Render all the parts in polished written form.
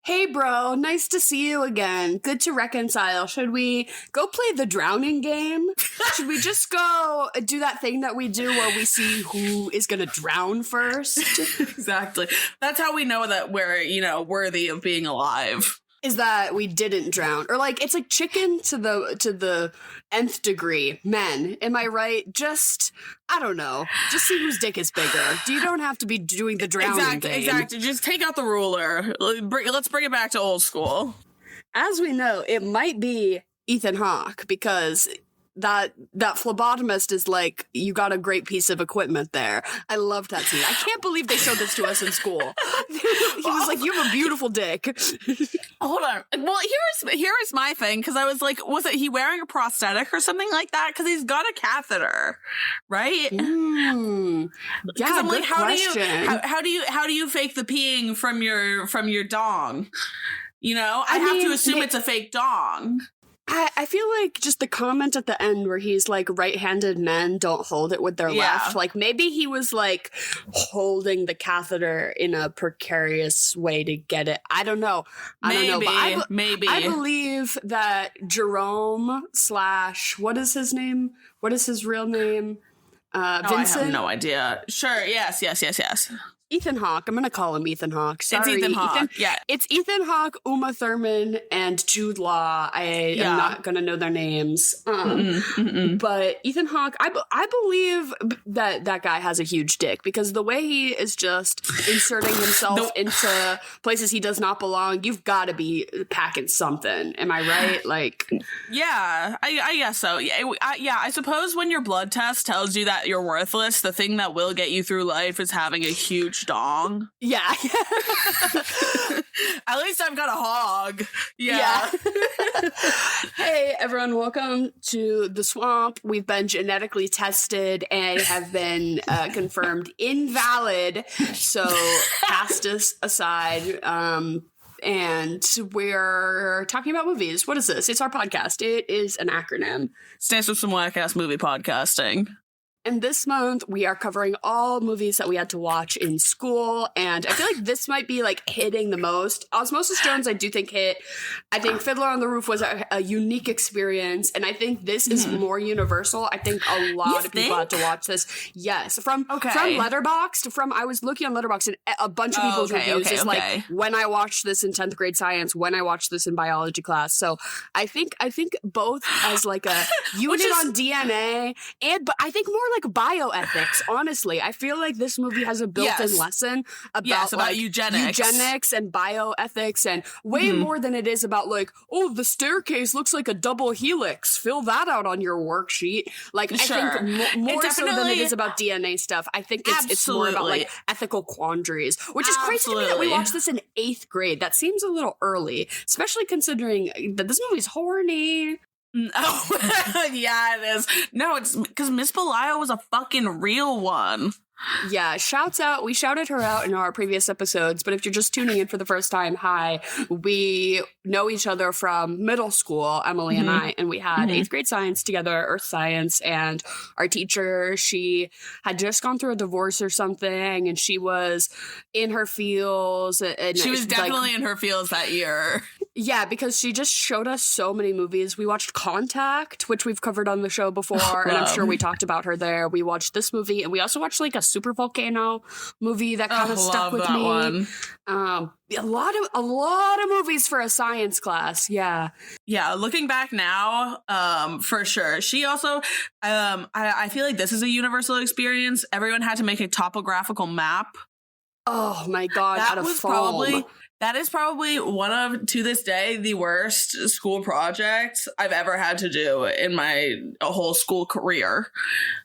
Hey, bro, nice to see you again. Good to reconcile. Should we go play the drowning game? Should we just go do that thing that we do where we see who is going to drown first? Exactly. That's how we know that we're, worthy of being alive. Is that we didn't drown. Or like, it's like chicken to the nth degree. Men, am I right? Just, I don't know. Just see whose dick is bigger. You don't have to be doing the drowning game. Exactly. Just take out the ruler. Let's bring it back to old school. As we know, it might be Ethan Hawke because that phlebotomist is like, you got a great piece of equipment there. I loved that scene. I can't believe they showed this to us in school. He was like, you have a beautiful dick. Hold on. Well, here's my thing, because I was like, was it he wearing a prosthetic or something like that? Because he's got a catheter, right? Yeah, I'm good like, question. how do you fake the peeing from your dong? I have to assume it's a fake dong. I feel like just the comment at the end where he's like, right-handed men don't hold it with their left. Like, maybe he was like holding the catheter in a precarious way to get it. I don't know. But maybe. I believe that Jerome / what is his name? What is his real name? Vincent? I have no idea. Sure. Yes. Ethan Hawke. I'm going to call him Ethan Hawke. Sorry, it's Ethan Hawke. Yeah. It's Ethan Hawke, Uma Thurman, and Jude Law. I am not going to know their names. But Ethan Hawke, I believe that guy has a huge dick because the way he is just inserting himself into places he does not belong, you've got to be packing something. Am I right? Like, yeah, I guess so. I suppose when your blood test tells you that you're worthless, the thing that will get you through life is having a huge dong. Yeah. At least I've got a hog. Yeah. Hey, everyone. Welcome to the swamp. We've been genetically tested and have been confirmed invalid. So cast us aside. And we're talking about movies. What is this? It's our podcast. It is an acronym. Stands for some whack-ass movie podcasting. And this month, we are covering all movies that we had to watch in school. And I feel like this might be, like, hitting the most. Osmosis Jones, I do think hit. I think Fiddler on the Roof was a unique experience. And I think this is more universal. I think a lot of people had to watch this. Yes. From Letterboxd, I was looking on Letterboxd, and a bunch of people's reviews is like, when I watched this in 10th grade science, when I watched this in biology class. So I think both as, like, a unit on DNA, but I think more like bioethics. Honestly, I feel like this movie has a built-in lesson about like eugenics and bioethics, and way more than it is about like, oh, the staircase looks like a double helix. Fill that out on your worksheet. Like, I think more so than it is about DNA stuff. I think it's more about like ethical quandaries, which is crazy to me that we watched this in 8th grade. That seems a little early, especially considering that this movie's horny. Oh, yeah, it is. No, it's because Miss Belial was a fucking real one. Yeah, shouts out. We shouted her out in our previous episodes, but if you're just tuning in for the first time, hi. We know each other from middle school, Emily and I, and we had 8th grade science together, earth science, and our teacher, she had just gone through a divorce or something, and she was in her feels. And she was definitely in her feels that year. Yeah, because she just showed us so many movies. We watched Contact, which we've covered on the show before, and I'm sure we talked about her there. We watched this movie, and we also watched like a super volcano movie that kind of stuck with me. One. A lot of movies for a science class. Yeah. Looking back now, for sure. She also, I feel like this is a universal experience. Everyone had to make a topographical map. Oh my God. That is probably one of, to this day, the worst school project I've ever had to do in my whole school career.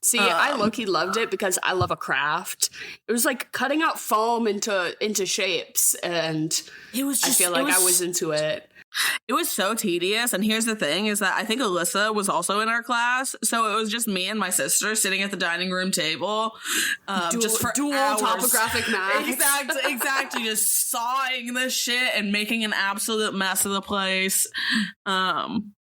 See, I low-key loved it because I love a craft. It was like cutting out foam into shapes, and I was into it. It was so tedious, and here's the thing, is that I think Alyssa was also in our class, so it was just me and my sister sitting at the dining room table, just for dual hours. Topographic math. Exactly, just sawing this shit and making an absolute mess of the place.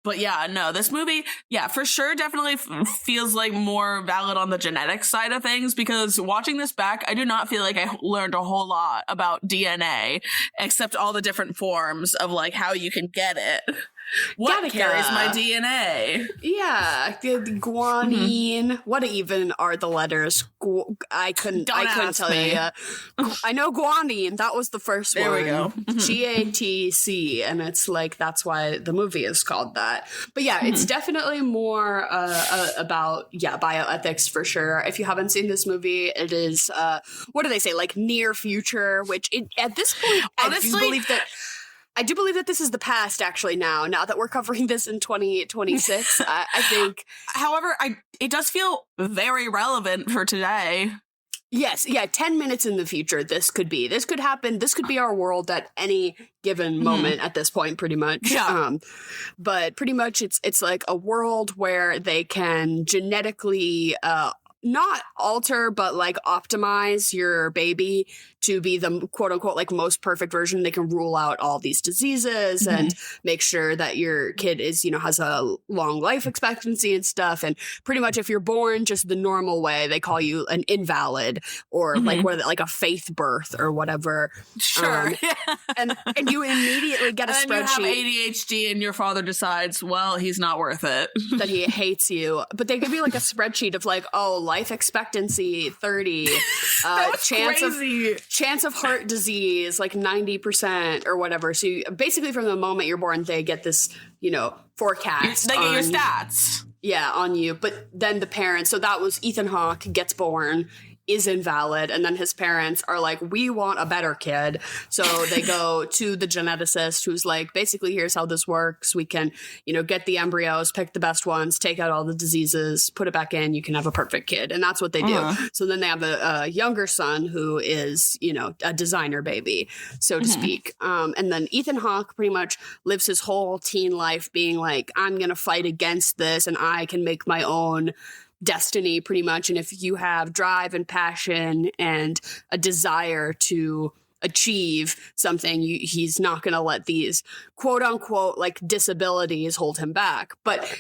But yeah, no, this movie, yeah, for sure, definitely feels like more valid on the genetic side of things, because watching this back, I do not feel like I learned a whole lot about DNA, except all the different forms of like how you can get it. What Gattaca. carries my DNA? Yeah, the guanine. What even are the letters? I couldn't tell me. you. I know guanine. That was the first there one. There we go. GATC, and it's like that's why the movie is called that. But yeah, it's definitely more about bioethics for sure. If you haven't seen this movie, it is what do they say, like near future? Which at this point, honestly, I do believe that this is the past, actually, now that we're covering this in 2026, I think. However, it does feel very relevant for today. Yes, yeah, 10 minutes in the future, this could happen, this could be our world at any given moment at this point, pretty much. Yeah. But pretty much it's like a world where they can genetically not alter, but like optimize your baby to be the quote unquote like most perfect version. They can rule out all these diseases and make sure that your kid is, has a long life expectancy and stuff. And pretty much if you're born just the normal way, they call you an invalid or like a faith birth or whatever. Sure. And you immediately get a and spreadsheet. You have ADHD and your father decides, well, he's not worth it. That he hates you. But they give you like a spreadsheet of like, oh, life expectancy 30, chance of heart disease like 90% or whatever. So basically from the moment you're born, they get this, forecast. They get your stats. Yeah, on you. But then the parents, so that was Ethan Hawke gets born, is invalid, and then his parents are like, we want a better kid. So they go to the geneticist who's like, basically, here's how this works. We can, get the embryos, pick the best ones, take out all the diseases, put it back in, you can have a perfect kid. And that's what they do. So then they have a younger son who is, a designer baby, so to speak. And then Ethan Hawke pretty much lives his whole teen life being like, I'm going to fight against this and I can make my own destiny pretty much. And if you have drive and passion and a desire to achieve something, he's not going to let these quote unquote like disabilities hold him back. But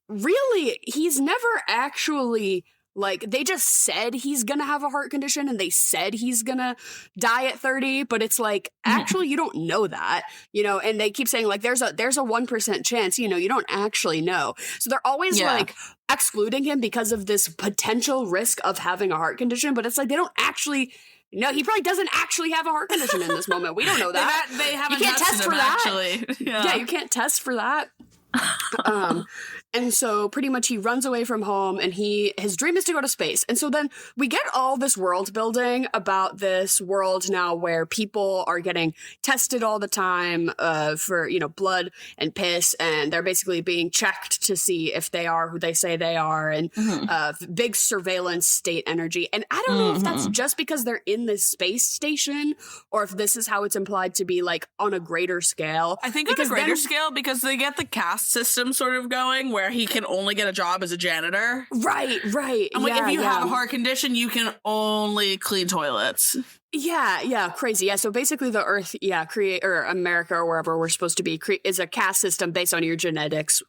really, he's never actually like, they just said he's going to have a heart condition and they said he's going to die at 30, but it's like, actually, you don't know that, and they keep saying like, there's a 1% chance, you don't actually know. So they're always like excluding him because of this potential risk of having a heart condition. But it's like, they don't actually no, he probably doesn't actually have a heart condition in this moment. We don't know that. They haven't you can't test for that. Actually. Yeah, you can't test for that. And so pretty much he runs away from home and his dream is to go to space. And so then we get all this world building about this world now where people are getting tested all the time for, blood and piss. And they're basically being checked to see if they are who they say they are. And big surveillance state energy. And I don't know if that's just because they're in this space station or if this is how it's implied to be like on a greater scale. I think on a greater scale because they get the caste system sort of going where he can only get a job as a janitor. Right. I'm like, if you have a heart condition, you can only clean toilets. Yeah, crazy. Yeah, so basically the Earth, or America or wherever we're supposed to be, is a caste system based on your genetics.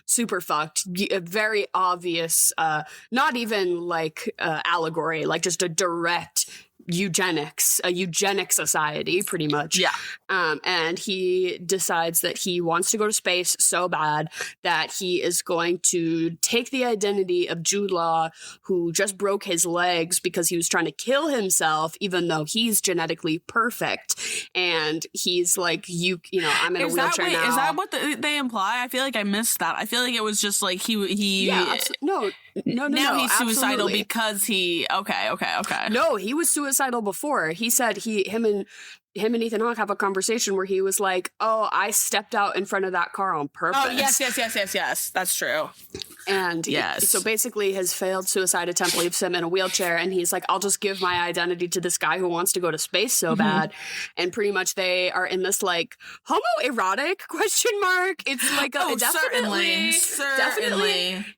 Super fucked. Very obvious, not even like allegory, like just a direct a eugenic society, pretty much. Yeah. And he decides that he wants to go to space so bad that he is going to take the identity of Jude Law, who just broke his legs because he was trying to kill himself, even though he's genetically perfect. And he's like, I'm in a wheelchair now. Is that what they imply? I feel like I missed that. I feel like it was just like he yeah, no. Now he's suicidal absolutely. Because he okay. No, he was suicidal before. He said him and Ethan Hawke have a conversation where he was like, "Oh, I stepped out in front of that car on purpose." Oh, yes. That's true. And so basically his failed suicide attempt leaves him in a wheelchair and he's like, I'll just give my identity to this guy who wants to go to space so bad. And pretty much they are in this like homoerotic question mark. It's like certainly.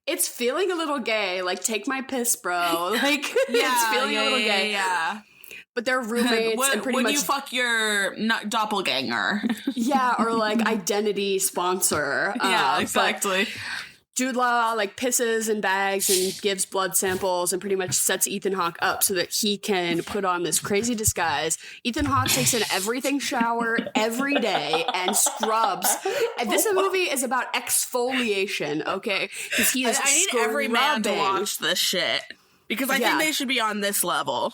It's feeling a little gay. Like, take my piss, bro. Like it's feeling a little gay. Yeah. but they're roommates and pretty when much you fuck your doppelganger. yeah, or like identity sponsor. Yeah, exactly. Jude Law like pisses in bags and gives blood samples and pretty much sets Ethan Hawke up so that he can put on this crazy disguise. Ethan Hawke takes an everything shower every day and scrubs. And this movie is about exfoliation, okay? Because he is I need every man to watch this shit because I think they should be on this level.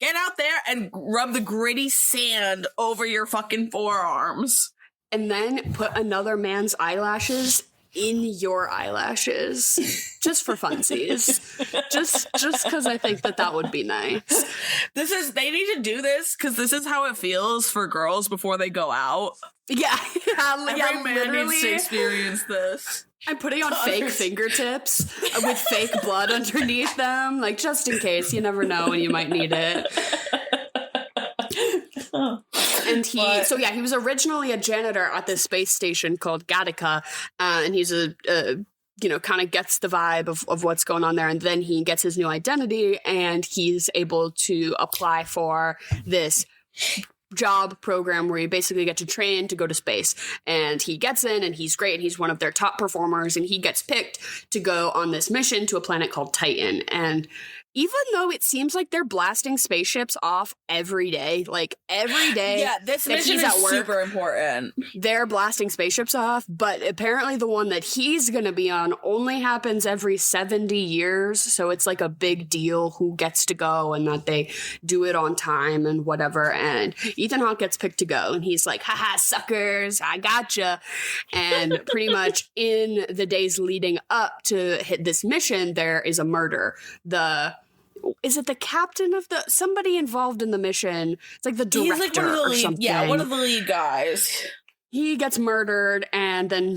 Get out there and rub the gritty sand over your fucking forearms. And then put another man's eyelashes in your eyelashes just for funsies. just because I think that would be nice. They need to do this because this is how it feels for girls before they go out. Yeah. Every man needs to experience this. I'm putting on fake fingertips with fake blood underneath them, like just in case. You never know when you might need it. And he was originally a janitor at this space station called Gattaca, and he's kind of gets the vibe of what's going on there, and then he gets his new identity, and he's able to apply for this job program where you basically get to train to go to space, and he gets in and he's great. He's one of their top performers, and he gets picked to go on this mission to a planet called Titan. And even though it seems like they're blasting spaceships off every day, yeah, this mission is super important. They're blasting spaceships off, but apparently the one that he's going to be on only happens every 70 years, so it's like a big deal who gets to go and that they do it on time and whatever. And Ethan Hawke gets picked to go, and he's like, haha, suckers, I gotcha. And pretty much in the days leading up to hit this mission, there is a murder. Is it the captain of somebody involved in the mission? It's like the director. He's like one of the lead, something. Yeah, one of the lead guys. He gets murdered, and then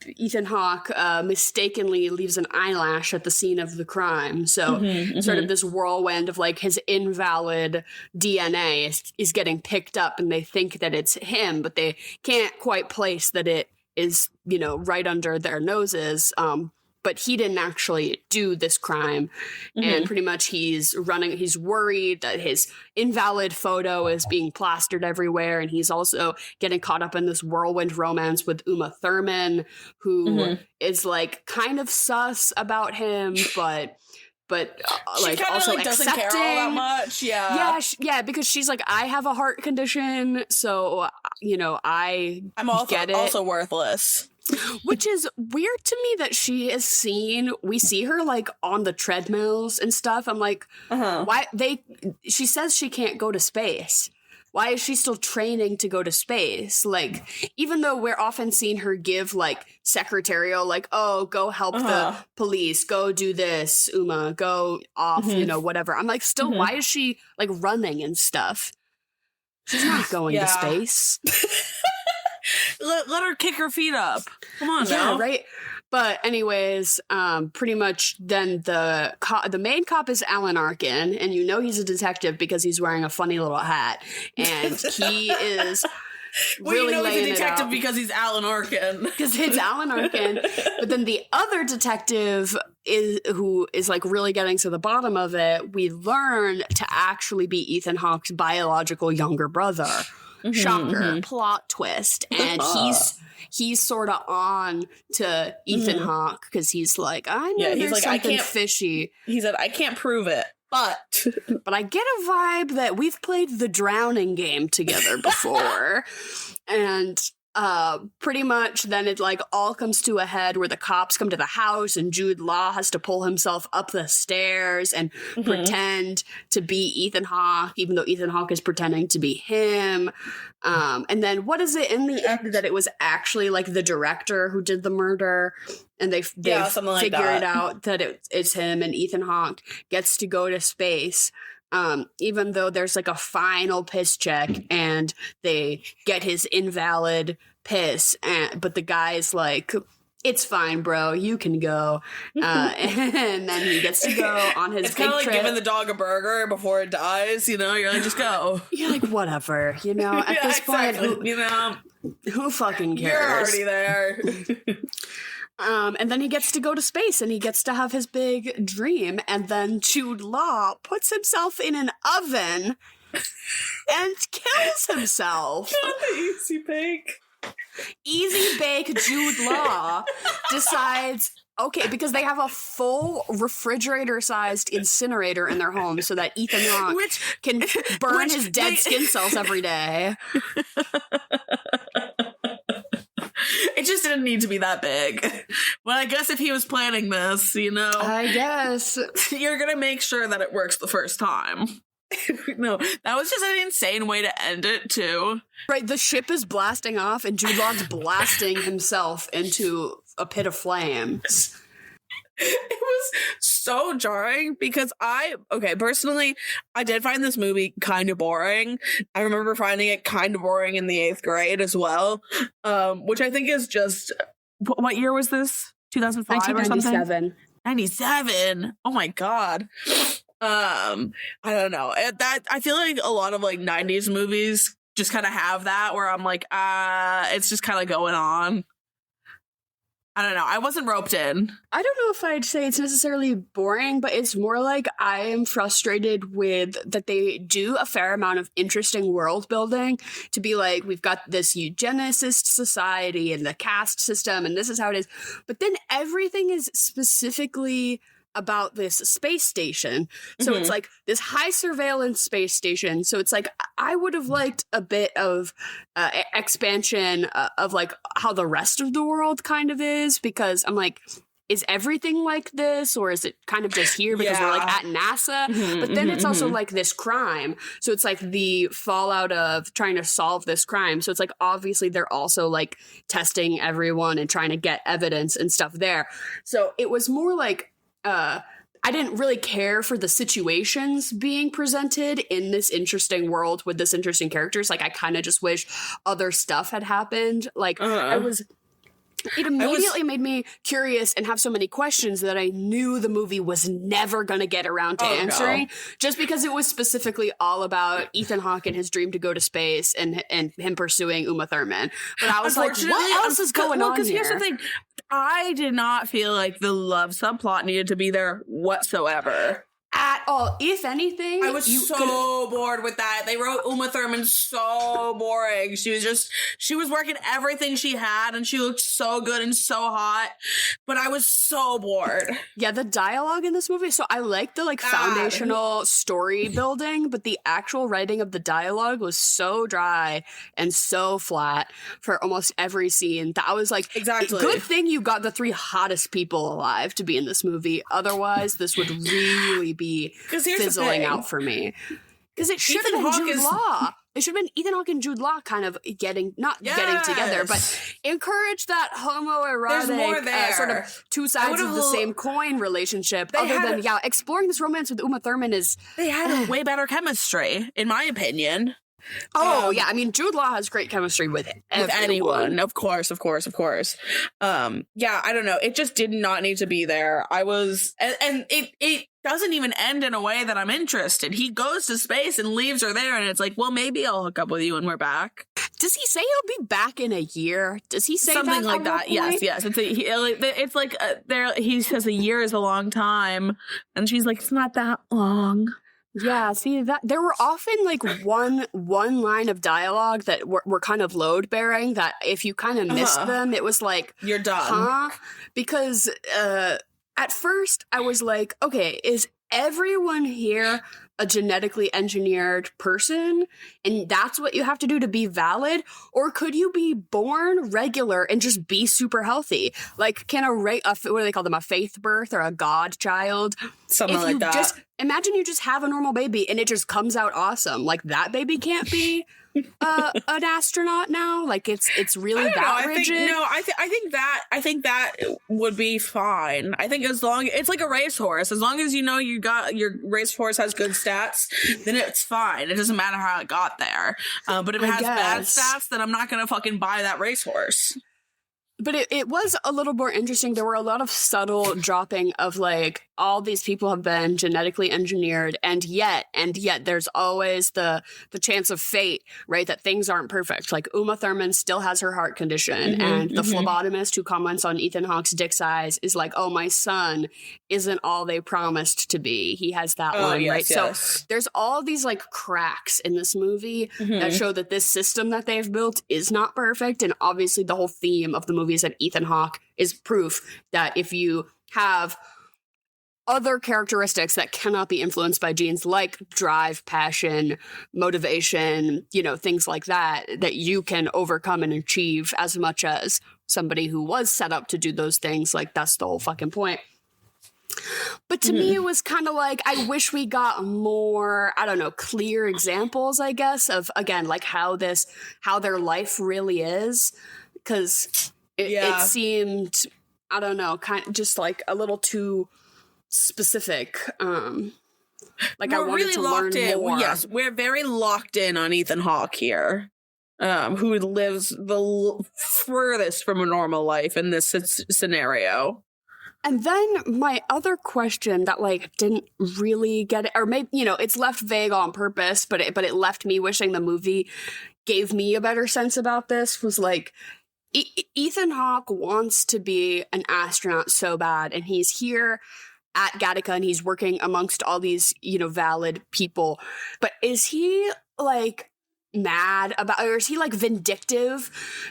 Ethan Hawke mistakenly leaves an eyelash at the scene of the crime. So sort of this whirlwind of like his invalid DNA is getting picked up, and they think that it's him, but they can't quite place that it is, right under their noses. But he didn't actually do this crime. And pretty much he's worried that his invalid photo is being plastered everywhere. And he's also getting caught up in this whirlwind romance with Uma Thurman, who is like kind of sus about him, but like also like doesn't accepting. Care all that much. Yeah, because she's like, I have a heart condition, so I'm also worthless. Which is weird to me that we see her like on the treadmills and stuff. I'm like, why she says she can't go to space. Why is she still training to go to space? Like, even though we're often seeing her give like secretarial, like, oh, go help the police, go do this, Uma, go off, whatever. I'm like, still, why is she like running and stuff? She's not going to space. Let her kick her feet up. Come on now. Yeah, right. But anyways, pretty much then the main cop is Alan Arkin, and he's a detective because he's wearing a funny little hat, and he is really laying he's a detective it out. Because he's Alan Arkin. Because it's Alan Arkin. But then the other detective who is like really getting to the bottom of it, we learn to actually be Ethan Hawke's biological younger brother. Shocker, plot twist. And he's sort of on to Ethan Hawke because he's like, I know there's like, something fishy. He said, I can't prove it, but I get a vibe that we've played the drowning game together before. And pretty much then it like all comes to a head where the cops come to the house and Jude Law has to pull himself up the stairs and pretend to be Ethan Hawke, even though Ethan Hawke is pretending to be him. And then what is it in the end that it was actually like the director who did the murder, and they figure it out that it's him, and Ethan Hawke gets to go to space. Even though there's like a final piss check and they get his invalid piss, but the guy's like, it's fine, bro, you can go. And then he gets to go on his big trip. It's kind of like giving the dog a burger before it dies, you're like, just go. You're like, whatever, at this point, who fucking cares? You're already there. And then he gets to go to space and he gets to have his big dream. And then Jude Law puts himself in an oven and kills himself. Easy bake. Easy Bake Jude Law decides, okay, because they have a full refrigerator-sized incinerator in their home so that Ethan Hawke can burn his dead skin cells every day. It just didn't need to be that big. Well, I guess if he was planning this, I guess. You're going to make sure that it works the first time. No, that was just an insane way to end it, too. Right, the ship is blasting off and Jude Law's blasting himself into a pit of flames. It was so jarring because personally, I did find this movie kind of boring. I remember finding it kind of boring in the 8th grade as well, which I think is just, what year was this? 2005 or something? 1997. 97. Oh my God. I don't know. I feel like a lot of like 90s movies just kind of have that where I'm like, it's just kind of going on. I don't know. I wasn't roped in. I don't know if I'd say it's necessarily boring, but it's more like I am frustrated with that they do a fair amount of interesting world building to be like, we've got this eugenicist society and the caste system, and this is how it is. But then everything is specifically about this space station. So it's like this high surveillance space station. So it's like I would have liked a bit of expansion of like how the rest of the world kind of is, because I'm like, is everything like this, or is it kind of just here because we're like at NASA? But then it's also like this crime. So it's like the fallout of trying to solve this crime. So it's like obviously they're also like testing everyone and trying to get evidence and stuff there. So it was more like I didn't really care for the situations being presented in this interesting world with this interesting characters. Like, I kind of just wish other stuff had happened. Like, it immediately made me curious and have so many questions that I knew the movie was never going to get around to answering, just because it was specifically all about Ethan Hawke and his dream to go to space and him pursuing Uma Thurman. But I was like, what else is going on here? Because here's the thing. I did not feel like the love subplot needed to be there whatsoever. At all. If anything, I was so bored with that. They wrote Uma Thurman so boring. She was working everything she had and she looked so good and so hot, but I was so bored. Yeah, the dialogue in this movie, so I like the foundational story building, but the actual writing of the dialogue was so dry and so flat for almost every scene that I was like, exactly. Good thing you got the 3 hottest people alive to be in this movie. Otherwise, this would really be fizzling out for me. Because it should have been Jude Law. It should have been Ethan Hawke and Jude Law kind of getting together, but encourage that homoerotic sort of two sides of the same coin relationship. Exploring this romance with Uma Thurman is... They had a way better chemistry, in my opinion. I mean, Jude Law has great chemistry with anyone. Of course. I don't know. It just did not need to be there. And it doesn't even end in a way that I'm interested. He goes to space and leaves her there, and it's like, well, maybe I'll hook up with you when we're back. Does he say he'll be back in a year? Does he say something that like that? Yes. It's like he says a year is a long time, and she's like, it's not that long. Yeah, see, that there were often like one line of dialogue that were kind of load bearing, that if you kind of missed them, it was like, you're done. Huh? Because at first I was like, okay, is everyone here a genetically engineered person and that's what you have to do to be valid? Or could you be born regular and just be super healthy? Like, can what do they call them, a faith birth or a god child? Something like that. Imagine you just have a normal baby and it just comes out awesome. Like, that baby can't be an astronaut now. Like, it's really that rigid. I think that would be fine. I think as long it's like a racehorse. As long as you got your racehorse has good stats, then it's fine. It doesn't matter how it got there. But if it has bad stats, then I'm not gonna fucking buy that racehorse. But it was a little more interesting. There were a lot of subtle dropping of like all these people have been genetically engineered, and yet there's always the chance of fate, right? That things aren't perfect. Like Uma Thurman still has her heart condition, and the phlebotomist who comments on Ethan Hawke's dick size is like, "Oh, my son isn't all they promised to be." He has that one, yes, right? yes. So there's all these like cracks in this movie that show that this system that they've built is not perfect, and obviously the whole theme of the movie is that Ethan Hawke is proof that if you have other characteristics that cannot be influenced by genes like drive, passion, motivation, things like that, that you can overcome and achieve as much as somebody who was set up to do those things. Like, that's the whole fucking point. But to me, it was kind of like, I wish we got more, I don't know, clear examples, I guess, of, again, like how their life really is. Because it seemed, I don't know, kind of just like a little too specific. Like we're I wanted really to learn more. Yes, we're very locked in on Ethan Hawke here, who lives the furthest from a normal life in this scenario. And then my other question that like didn't really get it, or maybe it's left vague on purpose, but it left me wishing the movie gave me a better sense about this, was like, Ethan Hawke wants to be an astronaut so bad, and he's here at Gattaca and he's working amongst all these, valid people. But is he like mad about, or is he like vindictive?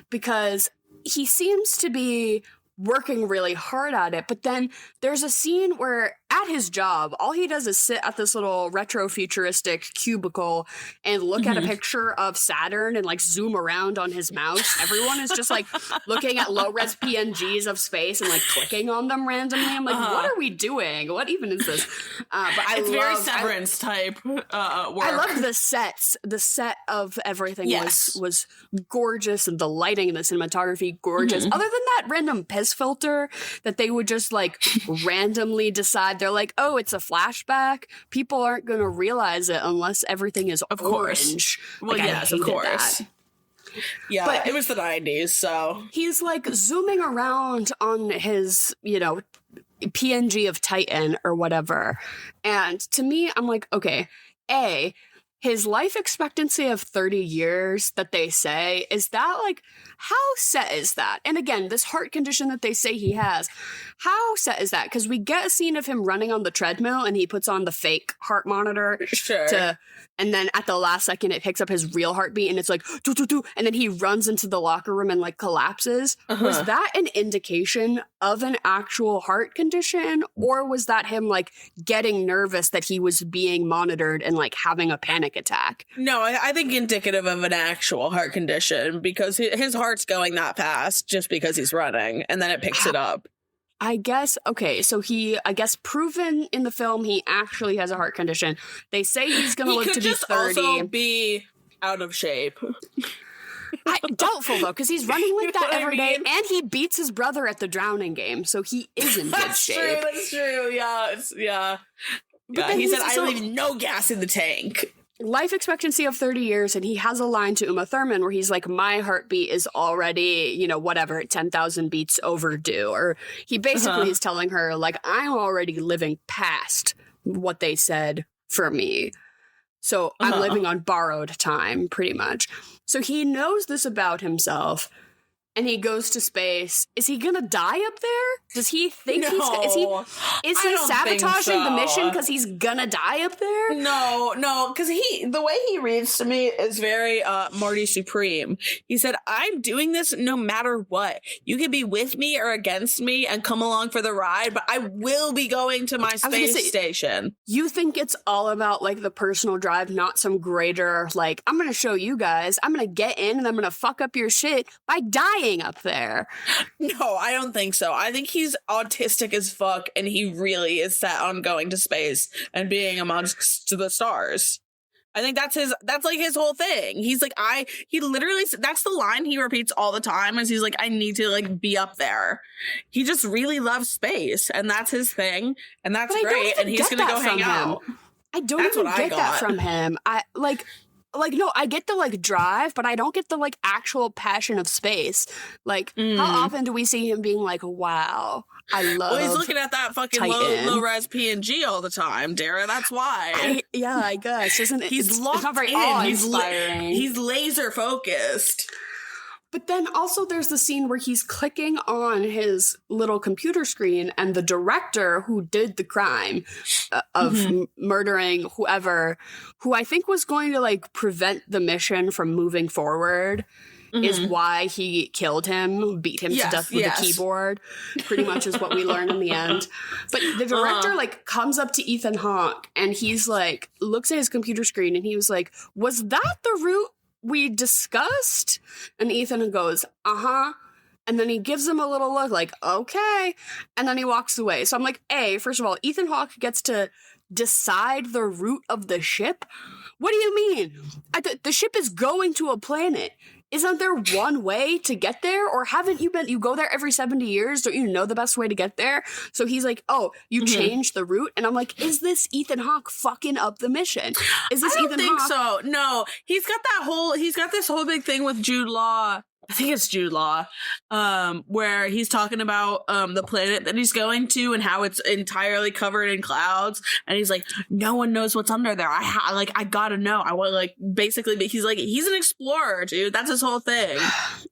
Because he seems to be working really hard at it. But then there's a scene where at his job, all he does is sit at this little retro futuristic cubicle and look at a picture of Saturn and like zoom around on his mouse. Everyone is just like looking at low res PNGs of space and like clicking on them randomly. I'm like, what are we doing? What even is this? But it's very Severance type work. I love the sets. The set of everything was gorgeous, and the lighting and the cinematography gorgeous. Other than that random piss filter that they would just like randomly decide. They're like, oh, it's a flashback. People aren't going to realize it unless everything is orange. Well, like, yes, of course. That. Yeah, but it was the 90s, so. He's like zooming around on his, PNG of Titan or whatever. And to me, I'm like, okay, his life expectancy of 30 years that they say, is that like, how set is that? And again, this heart condition that they say he has, how set is that? Because we get a scene of him running on the treadmill and he puts on the fake heart monitor. Sure. And then at the last second, it picks up his real heartbeat and it's like, doo, doo, doo, and then he runs into the locker room and like collapses. Was that an indication of an actual heart condition? Or was that him like getting nervous that he was being monitored and like having a panic attack? No, I think indicative of an actual heart condition, because his heart's going that fast just because he's running, and then it picks it up. I guess, okay, so proven in the film he actually has a heart condition. They say he's going to live to be 30. He could just also be out of shape. Doubtful, though, because he's running like that every day, and he beats his brother at the drowning game, so he is in good shape. That's true, yeah. But then he said, I leave no gas in the tank. Life expectancy of 30 years, and he has a line to Uma Thurman where he's like, my heartbeat is already, 10,000 beats overdue. Or he basically is telling her, like, I'm already living past what they said for me. So I'm living on borrowed time, pretty much. So he knows this about himself. And he goes to space. Is he gonna die up there? Does he think is he sabotaging the mission because he's gonna die up there? No, because the way he reads to me is very Marty Supreme. He said, I'm doing this no matter what. You can be with me or against me and come along for the ride, but I will be going to my space station. You think it's all about like the personal drive, not some greater, like, I'm gonna show you guys, I'm gonna get in and I'm gonna fuck up your shit by dying up there. No, I don't think so. I think he's autistic as fuck, and he really is set on going to space and being amongst the stars. I think that's like his whole thing. He's like, he literally, that's the line he repeats all the time, is he's like, I need to like be up there. He just really loves space, and that's his thing, and that's great, and he's gonna go hang out. I don't even get that from him. like, no, I get the, like, drive, but I don't get the, like, actual passion of space. Like, how often do we see him being like, wow, I love Well, he's looking at that fucking low-res PNG all the time, Dara. That's why. I guess. Isn't it? He's locked it's not very in. awe-inspiring. He's laser-focused. But then also there's the scene where he's clicking on his little computer screen and the director who did the crime of murdering whoever, who I think was going to, like, prevent the mission from moving forward, is why he killed him, beat him to death with a keyboard, pretty much is what we learn in the end. But the director, like, comes up to Ethan Hawke and he's like, looks at his computer screen and he was like, was that the route we discussed? And Ethan goes, uh-huh. And then he gives him a little look like, okay. And then he walks away. So I'm like, first of all, Ethan Hawke gets to decide the route of the ship? What do you mean? The ship is going to a planet. Isn't there one way to get there? Or haven't you go there every 70 years? Don't you know the best way to get there? So he's like, oh, you changed the route? And I'm like, is this Ethan Hawke fucking up the mission? Is this I don't Ethan think Hawke? so. No, he's got this whole big thing with Jude Law. I think it's Jude Law, where he's talking about the planet that he's going to and how it's entirely covered in clouds. And he's like, no one knows what's under there. I gotta know. I want, like, basically, he's like, he's an explorer, dude. That's his whole thing.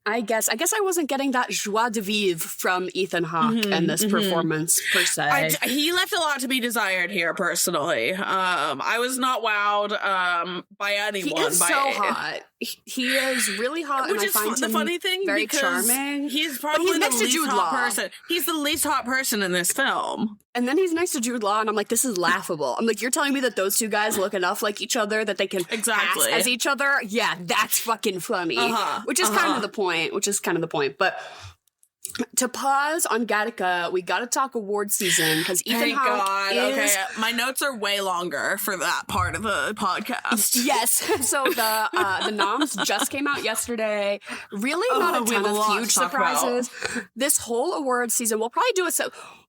I guess I wasn't getting that joie de vivre from Ethan Hawke in this performance, per se. He left a lot to be desired here, personally. I was not wowed by anyone. He is so hot. He is really hot, Which and is I find the him funny thing, very because charming. He's probably the least hot person. He's the least hot person in this film. And then he's next to Jude Law, and I'm like, this is laughable. I'm like, you're telling me that those two guys look enough like each other that they can pass as each other? Yeah, that's fucking funny. Which is kind of the point. But to pause on Gattaca, we got to talk award season because Ethan Hawke is... Okay, my notes are way longer for that part of the podcast. Yes. So the noms just came out yesterday. Really not a ton of huge surprises. This whole award season, we'll probably do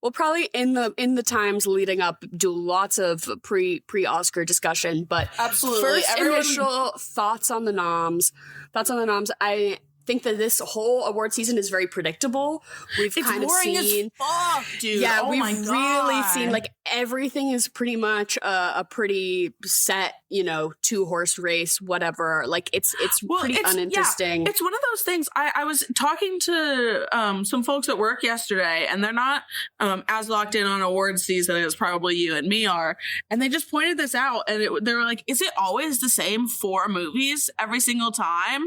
we'll probably in the times leading up do lots of pre-Oscar discussion. But absolutely, first initial thoughts on the noms. I think that this whole award season is very predictable. We've kind of seen, as fuck, dude. Yeah, we've really seen, like, everything is pretty much a pretty set, 2-horse race, whatever. Like, it's pretty uninteresting. Yeah, it's one of those things. I was talking to some folks at work yesterday, and they're not as locked in on awards season as probably you and me are, and they just pointed this out, and they were like, is it always the same 4 movies every single time?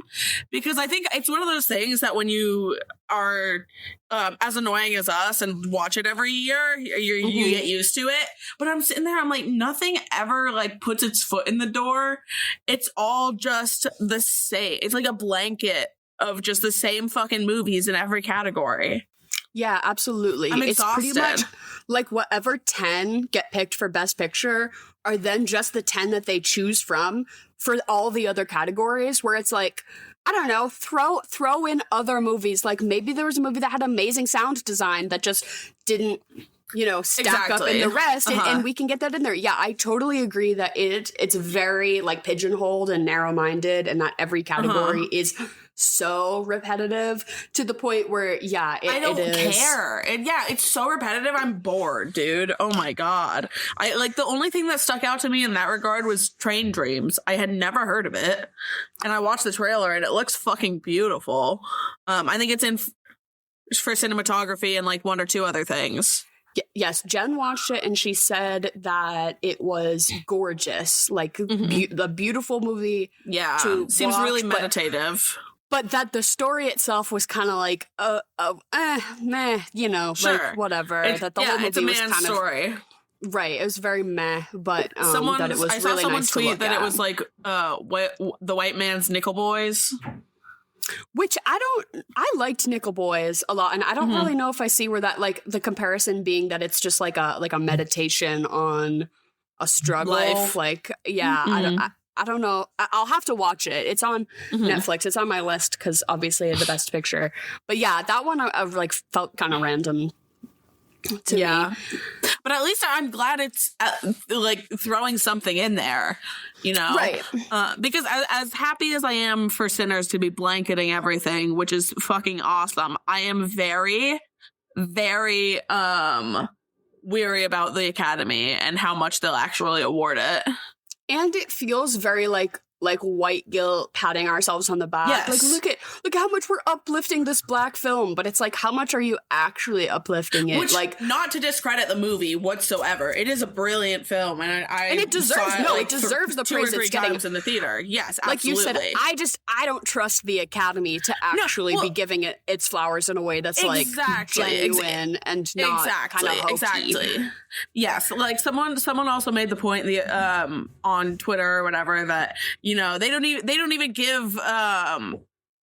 Because I think it's one of those things that when you are as annoying as us and watch it every year, you get used to it. But I'm sitting there, I'm like, nothing ever, like, puts its foot in the door. It's all just the same. It's like a blanket of just the same fucking movies in every category. Yeah, absolutely. I'm exhausted. It's pretty much like whatever 10 get picked for Best Picture are then just the 10 that they choose from for all the other categories, where it's like, I don't know, throw in other movies. Like, maybe there was a movie that had amazing sound design that just didn't, stack up in the rest, and we can get that in there. Yeah, I totally agree that it's very, like, pigeonholed and narrow-minded, and that every category is so repetitive to the point where, I don't care. And it's so repetitive. I'm bored, dude. Oh my God. The only thing that stuck out to me in that regard was Train Dreams. I had never heard of it. And I watched the trailer and it looks fucking beautiful. I think it's for cinematography and, like, 1 or 2 other things. Yes, Jen watched it and she said that it was gorgeous, like a beautiful movie. Yeah, seems watch, really meditative. But that the story itself was kind of like, meh, like, whatever. That the whole movie it's a was man's kind story. Right, it was very meh, but that it was I saw really someone nice tweet to look that at. it was like the white man's Nickel Boys. Which I liked Nickel Boys a lot, and I don't really know if I see where that, like, the comparison being that it's just like a meditation on a struggle. Life. Like, I don't know. I'll have to watch it. It's on Netflix. It's on my list because obviously the Best Picture. But yeah, that one I like felt kind of random. to me. But at least I'm glad it's like throwing something in there, Right. Because as happy as I am for Sinners to be blanketing everything, which is fucking awesome, I am very, very weary about the Academy and how much they'll actually award it. And it feels very like white guilt, patting ourselves on the back. Yes. Like, look how much we're uplifting this Black film. But it's like, how much are you actually uplifting it? Which, like, not to discredit the movie whatsoever, it is a brilliant film, and it deserves it deserves the praise it's getting in the theater. Yes, absolutely. Like you said, I don't trust the Academy to actually be giving it its flowers in a way that's like genuine and not kind of hokey. Exactly. Yes, like someone also made the point on Twitter or whatever that they don't even give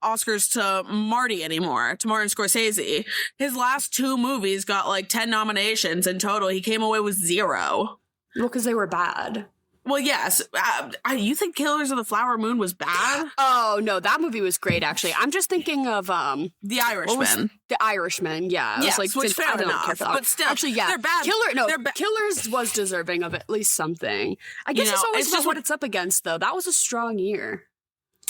Oscars to Marty anymore, to Martin Scorsese. His last 2 movies got like 10 nominations in total. He came away with 0. Well, because they were bad. Well, yes. You think Killers of the Flower Moon was bad? Oh, no, that movie was great, actually. I'm just thinking of The Irishman. The Irishman, yeah. Yes, like, which fair enough, care for that. but still, actually, yeah. They're bad. Killers was deserving of at least something. I guess it's always about what it's up against, though. That was a strong year.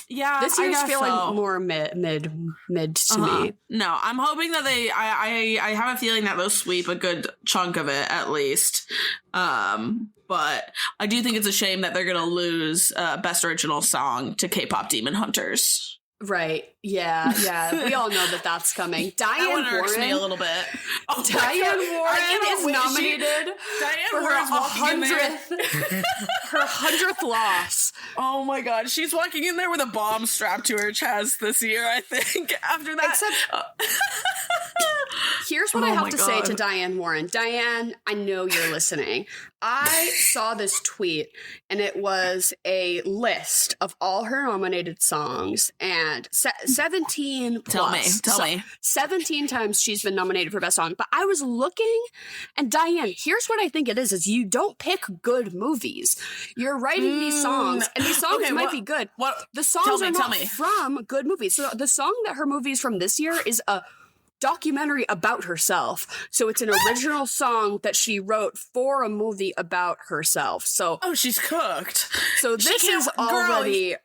Yeah, this year's feeling more mid to me. No, I'm hoping that I have a feeling that they'll sweep a good chunk of it at least. But I do think it's a shame that they're gonna lose Best Original Song to K-pop Demon Hunters. Right. Yeah. We all know that that's coming. Diane Warren irks me a little bit. Oh, Diane Warren is nominated for her 100th loss. Oh my God. She's walking in there with a bomb strapped to her chest this year, I think. After that. Here's what I have to say to Diane Warren. Diane, I know you're listening. I saw this tweet, and it was a list of all her nominated songs, and 17 plus. Tell me. 17 times she's been nominated for Best Song. But I was looking, and Diane, here's what I think it is you don't pick good movies. You're writing these songs, and these songs might be good. The songs are not from good movies. So the song that her movie is from this year is a documentary about herself. So it's an original song that she wrote for a movie about herself. So she's cooked. So this is already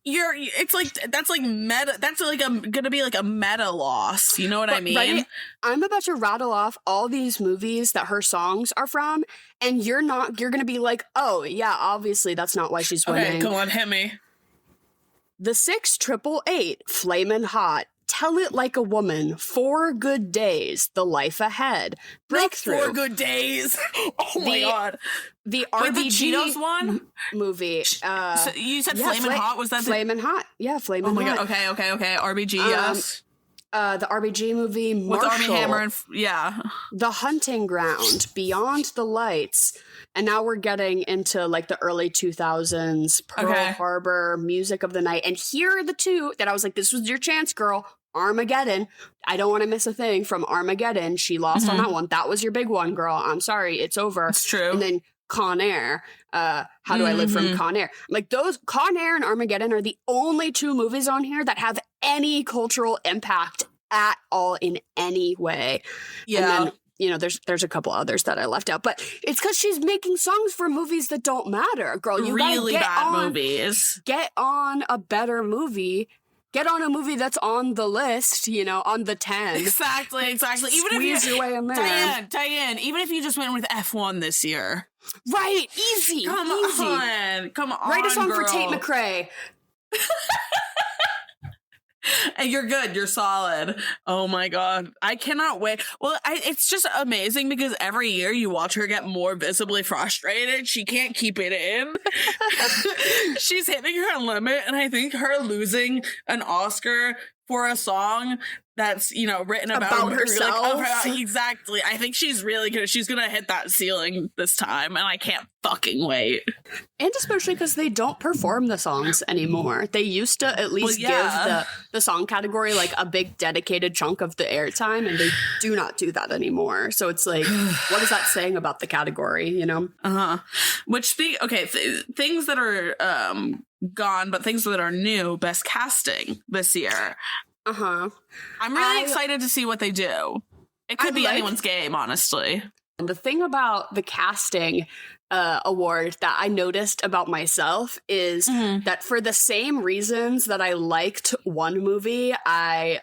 it's like that's like meta. That's like gonna be like a meta loss. You know what I mean? Right? I'm about to rattle off all these movies that her songs are from, and you're gonna be like, oh yeah, obviously that's not why she's winning. Okay, come on, hit me. The 688, Flamin' Hot, Tell It Like a Woman, 4 Good Days, The Life Ahead, Breakthrough. Not 4 Good Days. Oh my God. The RBG the Cheetos one movie. So you said Flamin' Hot? Was that Flamin' Hot? Yeah, Flamin' Hot. Oh my God. Okay. RBG, yes. The RBG movie, Marshall. With Armie Hammer and The Hunting Ground, Beyond the Lights. And now we're getting into like the early 2000s, Pearl Harbor, Music of the Night. And here are the 2 that I was like, this was your chance, girl. Armageddon. I don't want to miss a thing from Armageddon. She lost on that one. That was your big one, girl. I'm sorry. It's over. It's true. And then Con Air. How Do I Live from Con Air? Like those, Con Air and Armageddon are the only 2 movies on here that have any cultural impact at all in any way. Yeah. And then, there's a couple others that I left out, but it's because she's making songs for movies that don't matter. Girl, you really gotta bad movies. Get on a better movie. Get on a movie that's on the list, on the 10. Exactly. Squeeze your way in there. Diane, even if you just went with F1 this year. Right. Easy. Come on. Write a song girl. for Tate McRae. And you're good. You're solid. Oh my God. I cannot wait. Well, it's just amazing because every year you watch her get more visibly frustrated. She can't keep it in. She's hitting her limit. And I think her losing an Oscar for a song that's, written about herself. Exactly. I think she's really good. She's going to hit that ceiling this time. And I can't fucking wait. And especially because they don't perform the songs anymore. They used to at least give the song category like a big dedicated chunk of the airtime, and they do not do that anymore. So it's like, what is that saying about the category, Which, things that are gone, but things that are new, best casting this year. I'm really excited to see what they do. It could be anyone's game, honestly. And the thing about the casting award that I noticed about myself is that for the same reasons that I liked one movie, I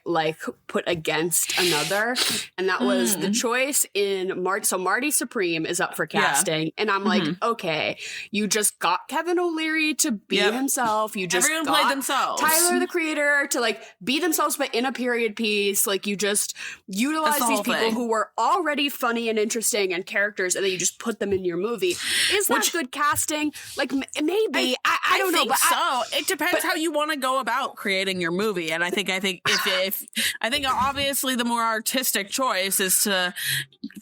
put against another, and that was the choice in Marty. So Marty Supreme is up for casting, and I'm like, okay, you just got Kevin O'Leary to be himself. You just everyone got played themselves. Tyler the Creator to be themselves, but in a period piece. You just utilize these people who were already funny and interesting and characters, and then you just put them in your movie. Is that good casting? Maybe. I don't know. But so. It depends how you want to go about creating your movie. And I think if obviously the more artistic choice is to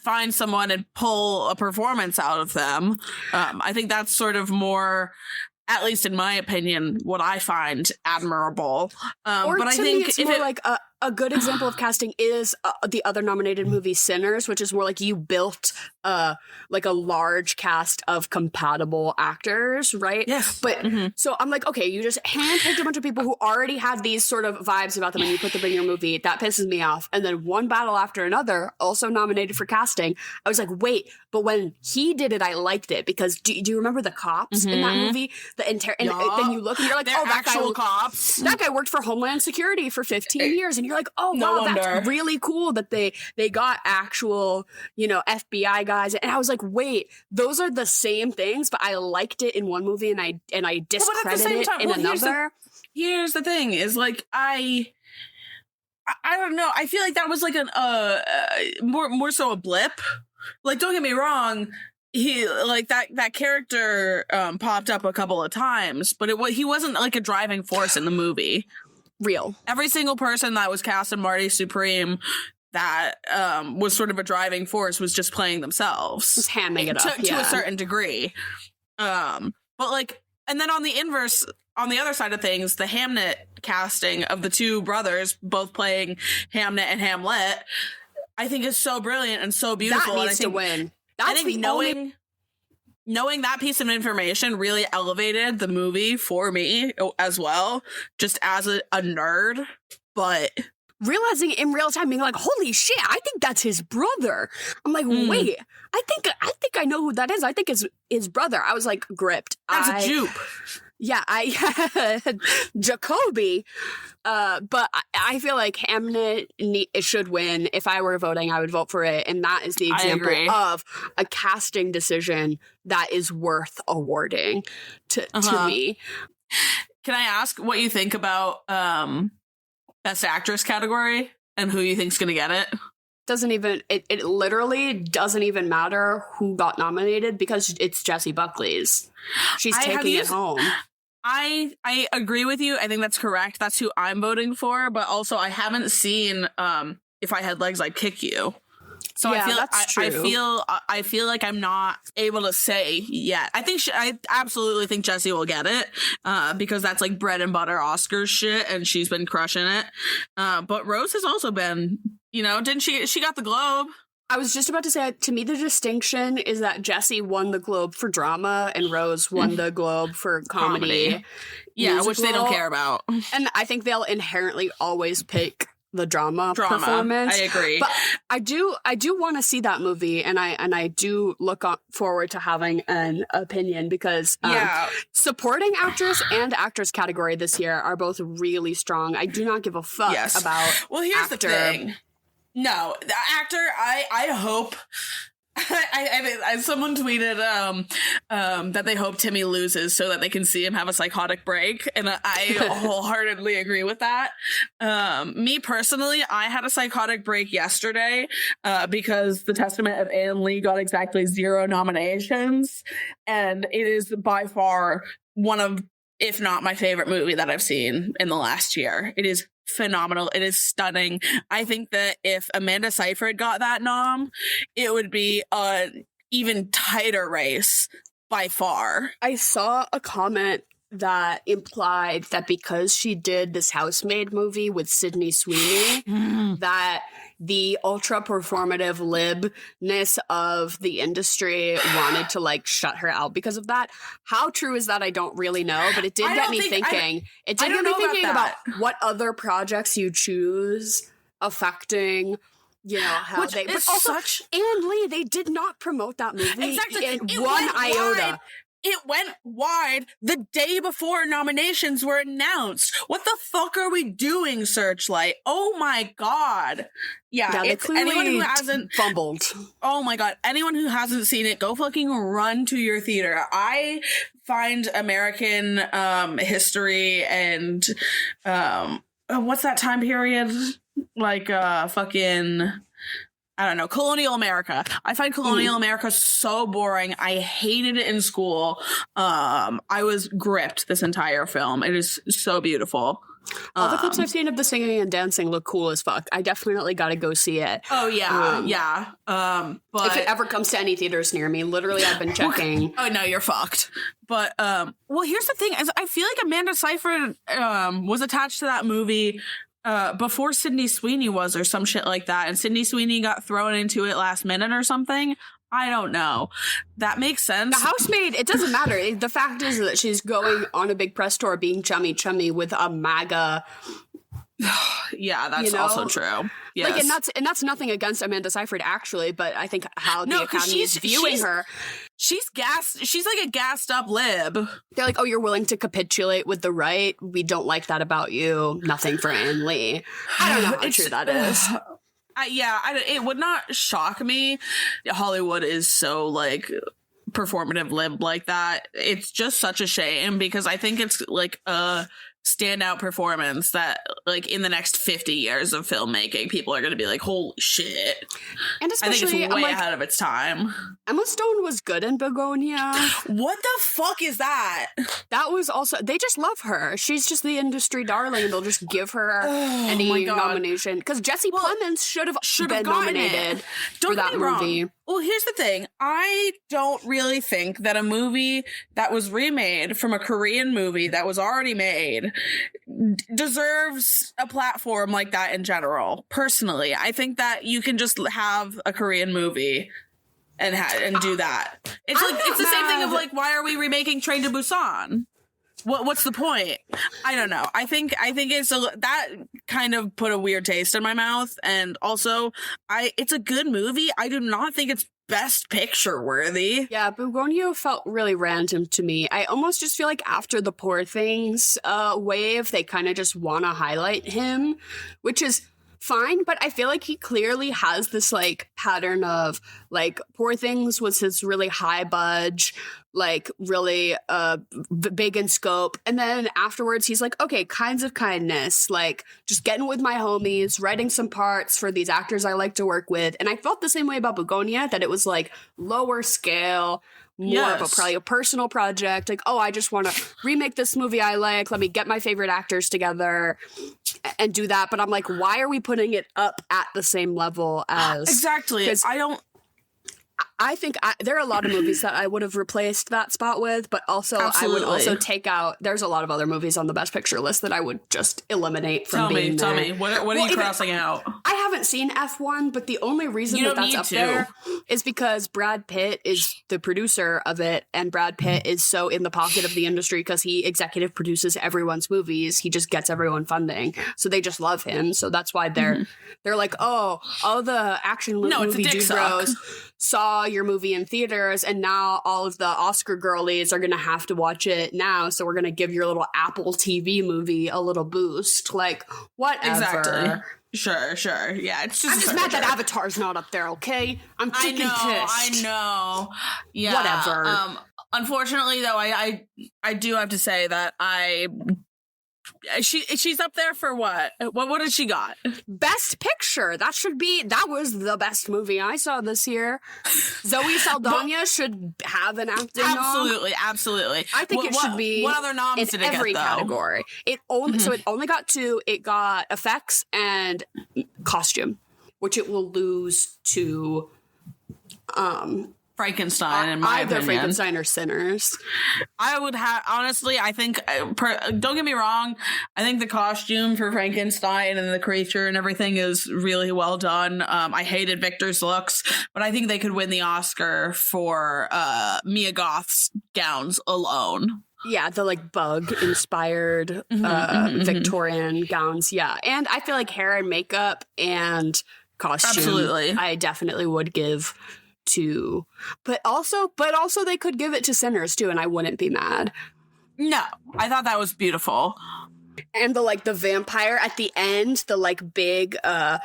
find someone and pull a performance out of them. I think that's sort of more, at least in my opinion, what I find admirable. But I think it's more a good example of casting is the other nominated movie Sinners, which is more you built a large cast of compatible actors, right? Yes. But so I'm okay, you just handpicked a bunch of people who already had these sort of vibes about them and you put them in your movie. That pisses me off. And then One Battle After Another, also nominated for casting. I was wait, but when he did it, I liked it because do you remember the cops in that movie? And then you look and you're they're actual cops. That guy worked for Homeland Security for 15 years, and you're oh wow, that's really cool that they got actual FBI guys. And I was wait, those are the same things, but I liked it in one movie and I discredited it in another. Here's the thing is I don't know. I feel that was more so a blip. Don't get me wrong. He that character popped up a couple of times, but he wasn't a driving force in the movie. Real. Every single person that was cast in Marty Supreme that was sort of a driving force was just playing themselves. Just hamming it up to a certain degree. But and then on the inverse, on the other side of things, the Hamnet casting of the two brothers both playing Hamnet and Hamlet, I think is so brilliant and so beautiful. That needs to win. That's knowing that piece of information really elevated the movie for me as well, just as a nerd. But realizing in real time, being holy shit, I think that's his brother. I'm wait, I think I know who that is. I think it's his brother. I was gripped. That's a jupe. Yeah, Jacoby. But I feel Hamnet it should win. If I were voting, I would vote for it. And that is the example of a casting decision that is worth awarding to me. Can I ask what you think about Best Actress category and who you think's going to get it? It literally doesn't even matter who got nominated because it's Jessie Buckley's. She's taking it home. I agree with you. I think that's correct. That's who I'm voting for. But also, I haven't seen If I Had Legs, I'd Kick You. So yeah, I feel that's true. I feel I'm not able to say yet. I absolutely think Jessie will get it because that's bread and butter Oscars shit, and she's been crushing it. But Rose has also been, didn't she? She got the Globe. I was just about to say, to me, the distinction is that Jessie won the Globe for drama and Rose won the Globe for comedy. Yeah, musical, which they don't care about. And I think they'll inherently always pick the drama performance. I agree. But I do want to see that movie, and I do look forward to having an opinion because supporting actress and actress category this year are both really strong. I do not give a fuck about here's actor. The thing. No, the actor, I hope. Someone tweeted that they hope Timmy loses so that they can see him have a psychotic break, and I wholeheartedly agree with that. Me personally, I had a psychotic break yesterday because The Testament of Anne Lee got exactly 0 nominations, and it is by far one of, if not my favorite movie that I've seen in the last year. It is phenomenal. It is stunning. I think that if Amanda Seyfried got that nom, it would be an even tighter race by far. I saw a comment that implied that because she did this Housemaid movie with Sydney Sweeney, that the ultra performative libness of the industry wanted to shut her out because of that. How true is that? I don't really know, but it did get me thinking. It did get me thinking about what other projects you choose affecting You know how Which they, but is also such- and Lee, they did not promote that movie Exactly. in It one went iota. wide. It went wide the day before nominations were announced. What the fuck are we doing, Searchlight? Oh my god. Yeah, They it's clearly anyone who hasn't fumbled. Oh my god, anyone who hasn't seen it, go fucking run to your theater. I find American history and what's that time period? Like fucking I don't know, colonial America. I find colonial America so boring. I hated it in school. I was gripped this entire film. It is so beautiful. All the clips I've seen of the singing and dancing look cool as fuck. I definitely got to go see it. Oh yeah, yeah. But if it ever comes to any theaters near me, literally, I've been checking. Oh no, you're fucked. But well, here's the thing: is I feel like Amanda Seyfried was attached to that movie before Sydney Sweeney was, or some shit like that, and Sydney Sweeney got thrown into it last minute or something. I don't know. That makes sense. The housemaid, it doesn't matter. The fact is that she's going on a big press tour being chummy with a MAGA. Yeah, that's also true. Yes. Like, and that's nothing against Amanda Seyfried, actually, but I think how the Academy is viewing her. She's gassed. She's like a gassed up lib. They're like, oh, you're willing to capitulate with the right? We don't like that about you. Nothing for Ann Lee. I don't know how true that is. It would not shock me. Hollywood is so like performative lib like that. It's just such a shame because I think it's like a standout performance that like in the next 50 years of filmmaking people are going to be like, holy shit. And especially I think it's way ahead of its time. Emma Stone was good in Begonia. What the fuck is that? That was also, they just love her. She's just the industry darling. They'll just give her any nomination because Jesse Plemons should have been nominated for that movie. Wrong. Well, here's the thing. I don't really think that a movie that was remade from a Korean movie that was already made deserves a platform like that in general. Personally, I think that you can just have a Korean movie and do that. It's like it's the same thing of like, why are we remaking Train to Busan? What's the point? I don't know. I think it's that kind of put a weird taste in my mouth, and also it's a good movie. I do not think it's Best Picture worthy. Yeah, Begonia felt really random to me. I almost just feel like after the Poor Things wave, they kind of just want to highlight him, which is fine, but I feel like he clearly has this like pattern of like Poor Things was his really high budge, like really big in scope, and then afterwards he's like, okay, Kinds of Kindness, like just getting with my homies, writing some parts for these actors I like to work with. And I felt the same way about Begonia, that it was like lower scale, more of probably a personal project, like, oh, I just want to remake this movie I like, let me get my favorite actors together and do that. But I'm like, why are we putting it up at the same level as exactly? I think there are a lot of movies that I would have replaced that spot with, but also Absolutely. I would also take out, there's a lot of other movies on the Best Picture list that I would just eliminate from being there. Tell me, what are you crossing out? I haven't seen F1, but the only reason that's up there is because Brad Pitt is the producer of it, and Brad Pitt is so in the pocket of the industry because he executive produces everyone's movies. He just gets everyone funding, so they just love him. So that's why they're like, oh, all the action movie dude bros saw your movie in theaters, and now all of the Oscar girlies are gonna have to watch it now, so we're gonna give your little Apple TV movie a little boost. Like, whatever. Exactly. Sure. Yeah, it's just. I'm just mad that Avatar's not up there. Okay, I'm fucking pissed. I know. Yeah. Whatever. Unfortunately, though, I do have to say that she's up there for what? What did she got? Best Picture. That was the best movie I saw this year. Zoe Saldana should have an acting nom. Absolutely. I think it should be. What other noms did it get, every category. It only so it only got 2. It got effects and costume, which it will lose to Frankenstein, in my either opinion. Frankenstein or Sinners. I would have, honestly, I think, don't get me wrong, I think the costume for Frankenstein and the creature and everything is really well done. I hated Victor's looks, but I think they could win the Oscar for Mia Goth's gowns alone. Yeah, the like bug-inspired Victorian gowns, yeah. And I feel like hair and makeup and costume. Absolutely. I definitely would give to, but also they could give it to Sinners too, and I wouldn't be mad. No, I thought that was beautiful. And the vampire at the end, the big, the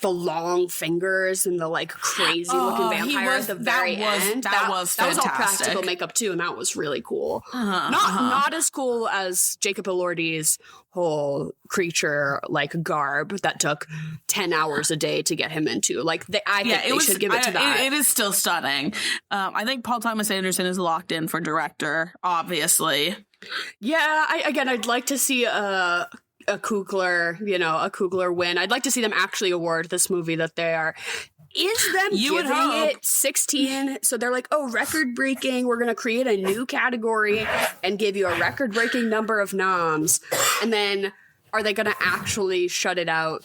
long fingers and the crazy looking vampire at the very end. That was fantastic. That was all practical makeup too, and that was really cool. Not as cool as Jacob Elordi's whole creature garb that took 10 hours a day to get him into. I think they should give it to that. It is still stunning. I think Paul Thomas Anderson is locked in for director, obviously. Yeah, I'd like to see a Coogler win. I'd like to see them actually award this movie that they are. Is them giving it 16? So they're record breaking. We're going to create a new category and give you a record breaking number of noms. And then are they going to actually shut it out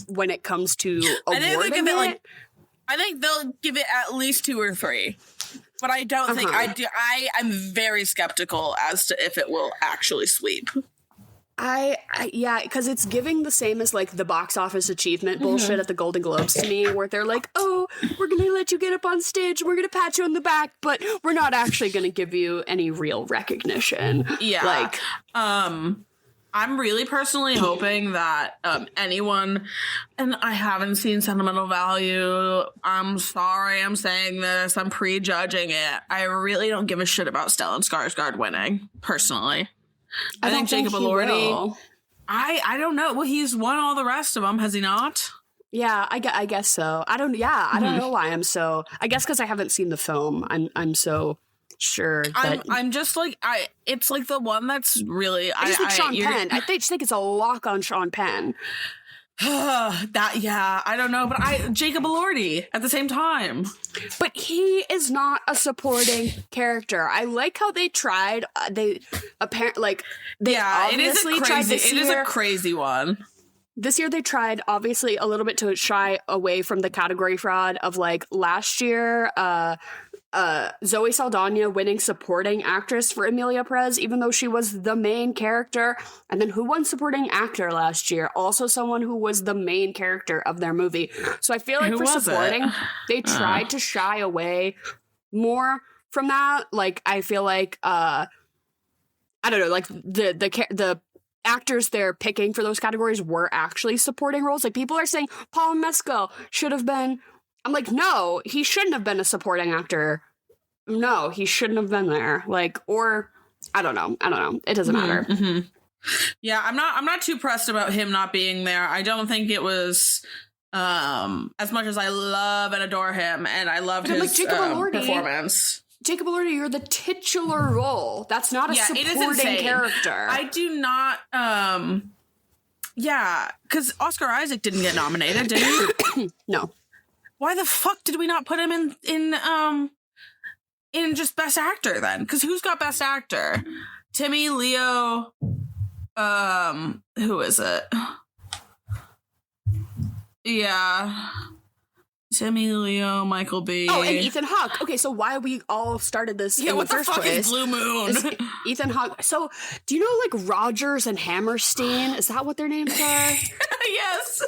when it comes to awarding it? I think they'll give it at least 2 or 3. But I don't think I'm very skeptical as to if it will actually sweep. Because it's giving the same as the box office achievement bullshit at the Golden Globes to me, where they're oh, we're gonna let you get up on stage, we're gonna pat you on the back, but we're not actually gonna give you any real recognition. Yeah. I'm really personally hoping that anyone, and I haven't seen Sentimental Value, I'm sorry I'm saying this, I'm prejudging it. I really don't give a shit about Stellan Skarsgård winning, personally. I think Jacob Elordi, I don't know. Well, he's won all the rest of them, has he not? Yeah, I guess so. I don't know why I'm so, I guess because I haven't seen the film, I'm so sure that I'm just it's the one that's really I just think Sean Penn. I just think it's a lock on Sean Penn. I don't know, but Jacob Elordi at the same time. But he is not a supporting character. I like how they tried. They apparently obviously tried this year. It is a crazy one. This year they tried obviously a little bit to shy away from the category fraud of last year. Zoe Saldana winning supporting actress for Emilia Perez, even though she was the main character. And then who won supporting actor last year? Also someone who was the main character of their movie. So I feel for supporting, they tried to shy away more from that. I feel I don't know, the actors they're picking for those categories were actually supporting roles. People are saying Paul Mescal should have been. I'm no, he shouldn't have been a supporting actor. No, he shouldn't have been there. Or I don't know. It doesn't matter. Mm-hmm. Yeah, I'm not too pressed about him not being there. I don't think it was as much as I love and adore him, and I loved his performance. Jacob Elordi, you're the titular role. That's not a supporting character. I do not. Because Oscar Isaac didn't get nominated, did he? No. Why the fuck did we not put him in just Best Actor then? Because who's got Best Actor? Timmy, Leo, who is it? Yeah. Timmy, Leo, Michael B. Oh, and Ethan Hawke. Okay, so why we all started this in the first place? Is Blue Moon? Ethan Hawke. So, do you know Rogers and Hammerstein? Is that what their names are? Yes.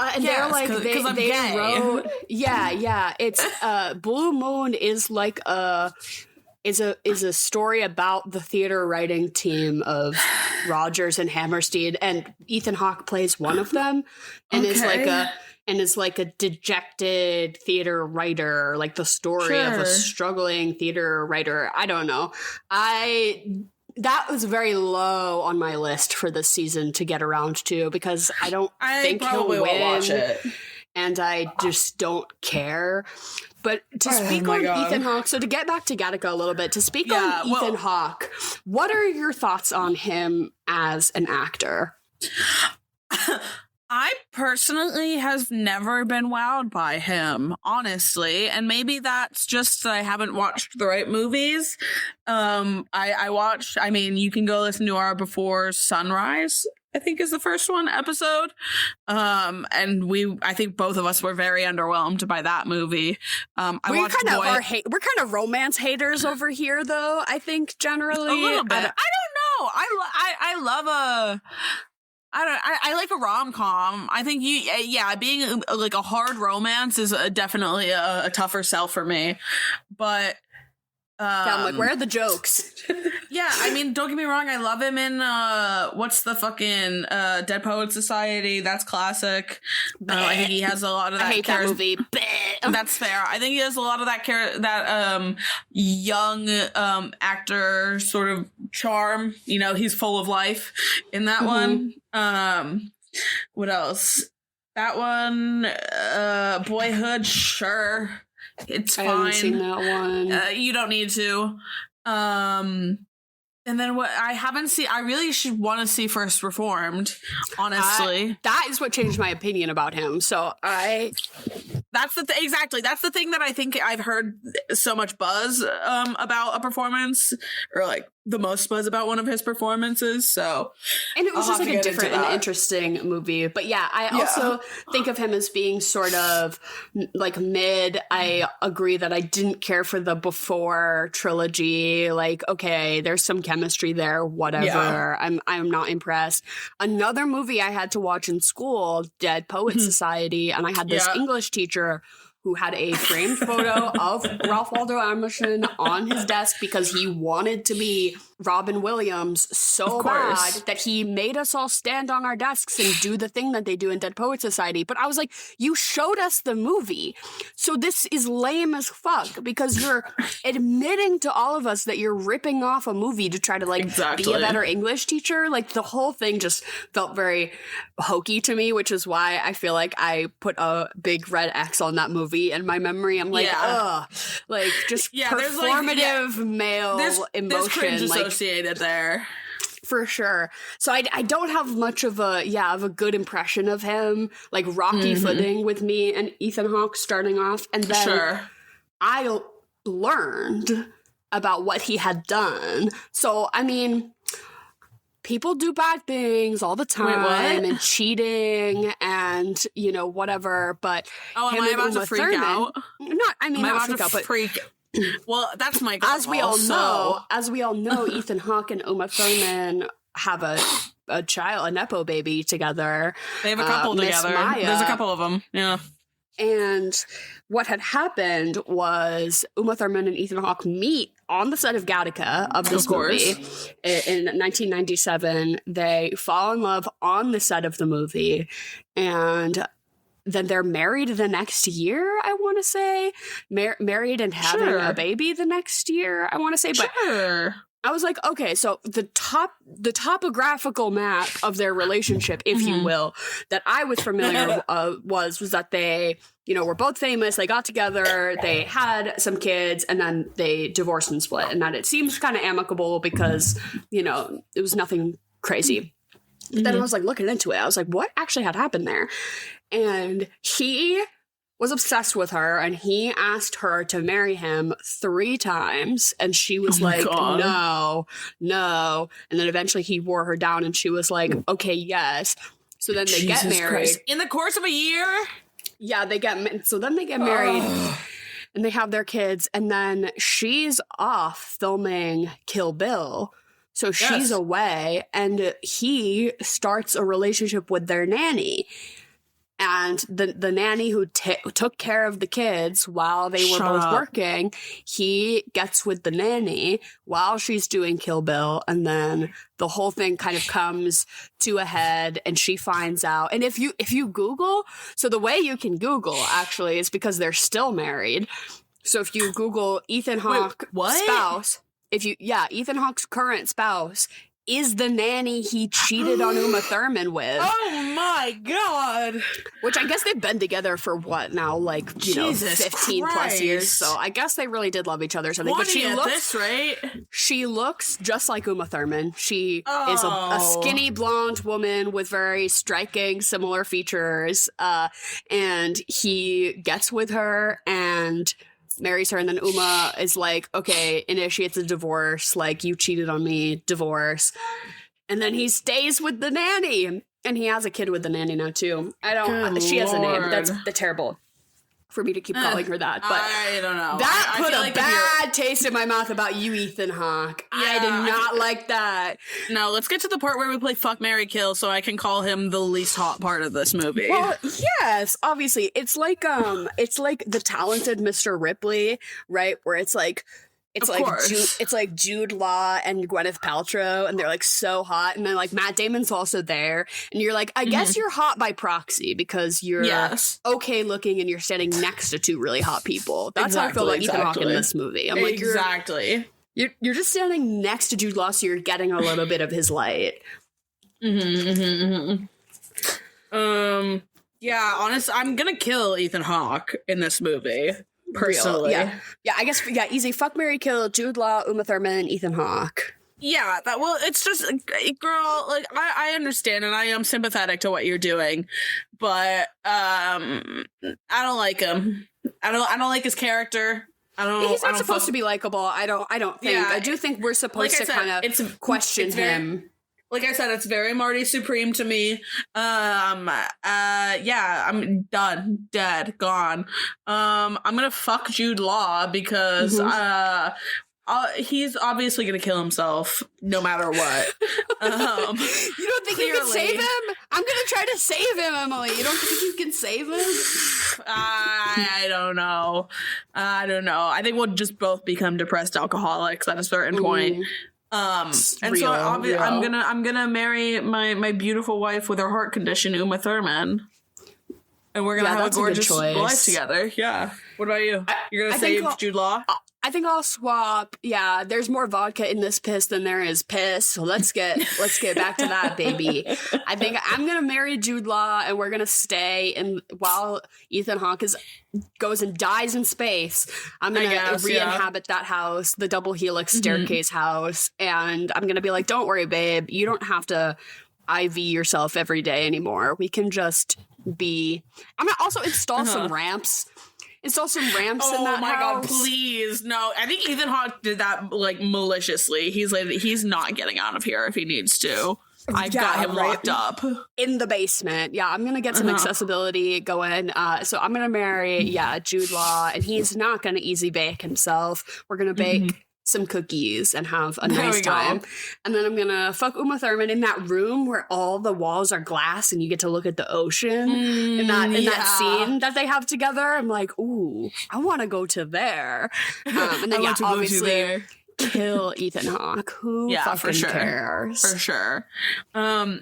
And yes, they're they wrote. Yeah. It's Blue Moon is is a story about the theater writing team of Rogers and Hammerstein, and Ethan Hawke plays one of them, and is a dejected theater writer, the story of a struggling theater writer. I don't know. That was very low on my list for this season to get around to, because I don't think he'll win. Won't watch it. And I just don't care. But to speak on Ethan Hawke, so to get back to Gattaca a little bit, to speak on Ethan Hawke, what are your thoughts on him as an actor? I personally have never been wowed by him, honestly. And maybe that's just that I haven't watched the right movies. I watched, you can go listen to our Before Sunrise, I think is the first episode. And I think both of us were very underwhelmed by that movie. We're kind of romance haters over here, though, I think, generally. A little bit. I don't know. I love I like a rom-com. I think being like a hard romance is definitely a tougher sell for me. But yeah, I'm like, where are the jokes? yeah, I mean, don't get me wrong, I love him in what's the fucking Dead Poets Society. That's classic. I think he has a lot of that. I hate that movie. That's fair. I think he has a lot of that young actor sort of charm. You know, he's full of life in that one. What else? That one, Boyhood, sure. It's fine. I haven't seen that one. You don't need to. And then what I haven't seen, I really should want to see First Reformed, honestly. That is what changed my opinion about him. So that's exactly. That's the thing that I think I've heard so much buzz about a performance, or like the most buzz about one of his performances. So, and it was just like a different and interesting movie. But yeah, I also think of him as being sort of like mid. I agree that I didn't care for the Before trilogy. Like, okay, there's some chemistry there, whatever. Yeah. I'm not impressed. Another movie I had to watch in school, Dead Poets Society, and I had this English teacher who had a framed photo of Ralph Waldo Emerson on his desk because he wanted to be Robin Williams so bad that he made us all stand on our desks and do the thing that they do in Dead Poets Society. But I was like, you showed us the movie. So this is lame as fuck because you're admitting to all of us that you're ripping off a movie to try to like be a better English teacher. Like the whole thing just felt very hokey to me, which is why I feel like I put a big red X on that movie in my memory. I'm like, ugh, like just performative male emotion. There's cringe associated there. For sure. So I don't have much of a good impression of him, like rocky footing with me and Ethan Hawke starting off. And then I learned about what he had done. So, I mean, people do bad things all the time and cheating and, you know, whatever. But am I about to freak out? Not freak out, but well, that's my goal. As we all know, Ethan Hawke and Uma Thurman have a child, a nepo baby together. They have a couple together. Maya. There's a couple of them. Yeah. And what had happened was Uma Thurman and Ethan Hawke meet on the set of Gattaca of this movie in 1997. They fall in love on the set of the movie, and then they're married the next year, I want to say. Married and having a baby the next year, I want to say. But I was like, okay, so the topographical map of their relationship, if you will, that I was familiar was that they, you know, were both famous. They got together, they had some kids, and then they divorced and split. And that it seems kind of amicable because, you know, it was nothing crazy. But then I was like looking into it. I was like, what actually had happened there? And he was obsessed with her, and he asked her to marry him 3 times, and she was no. And then eventually he wore her down, and she was like, okay, yes. So then they get married. Christ. In the course of a year? Yeah, they get married, and they have their kids, and then she's off filming Kill Bill. So she's away, and he starts a relationship with their nanny. And the nanny who took care of the kids while they were both working, he gets with the nanny while she's doing Kill Bill. And then the whole thing kind of comes to a head, and she finds out. And if you Google, so the way you can Google actually is because they're still married. So if you Google Ethan Hawke spouse, Ethan Hawke's current spouse is the nanny he cheated on Uma Thurman with. Oh my God. Which I guess they've been together for what now? Like, you know, 15 plus years. So I guess they really did love each other or something. But she looks just like Uma Thurman. She is a skinny blonde woman with very striking similar features. And he gets with her and marries her, and then Uma is like, okay, initiates a divorce, like, you cheated on me, divorce. And then he stays with the nanny, and he has a kid with the nanny now too. She has a name. That's terrible. for me to keep calling her that, but I don't know. That I put feel a like bad taste in my mouth about you, Ethan Hawke. I did not like that. No, let's get to the part where we play Fuck, Marry, Kill so I can call him the least hot part of this movie. Well, yes, obviously. It's like the talented Mr. Ripley, right? Where it's like Jude Law and Gwyneth Paltrow, and they're like so hot, and then like Matt Damon's also there, and you're like, I guess you're hot by proxy because you're okay looking and you're standing next to two really hot people. That's how I feel about Ethan Hawke in this movie. I'm like, you're just standing next to Jude Law, so you're getting a little bit of his light. Yeah, honestly, I'm gonna kill Ethan Hawke in this movie. Personally. Yeah, I guess, easy. Fuck, marry, kill, Jude Law, Uma Thurman, Ethan Hawke. Yeah, it's just, girl, like, I understand and I am sympathetic to what you're doing, but, I don't like him. I don't like his character. He's not supposed to be likable. I don't think. Yeah, I do think we're supposed to kind of question him. Like I said, it's very Marty Supreme to me. I'm done, dead, gone. I'm gonna fuck Jude Law because he's obviously gonna kill himself no matter what. You don't think you can save him? I'm gonna try to save him, Emily. You don't think you can save him? I don't know. I think we'll just both become depressed alcoholics at a certain point. I'm gonna marry my beautiful wife with her heart condition, Uma Thurman, and we're gonna have a gorgeous life together. Yeah. What about you? You're gonna save Jude Law? I think I'll swap. Yeah, there's more vodka in this piss than there is piss. So let's get back to that, baby. I think I'm gonna marry Jude Law, and we're gonna stay. And while Ethan Hawke goes and dies in space, I'm gonna re-inhabit that house, the double helix staircase house, and I'm gonna be like, "Don't worry, babe. You don't have to IV yourself every day anymore. We can just be." I'm gonna also install some ramps. Install some ramps in that house. Oh my god, please. No, I think Ethan Hawke did that like maliciously. He's not getting out of here if he needs to. I got him locked up. In the basement. Yeah, I'm going to get some accessibility going. So I'm going to marry, Jude Law, and he's not going to easy bake himself. We're going to bake some cookies and have a nice time. And then I'm going to fuck Uma Thurman in that room where all the walls are glass and you get to look at the ocean in that scene that they have together. I'm like, ooh, I want to go to there. And then obviously kill Ethan Hawke. Who fucking cares? For sure. I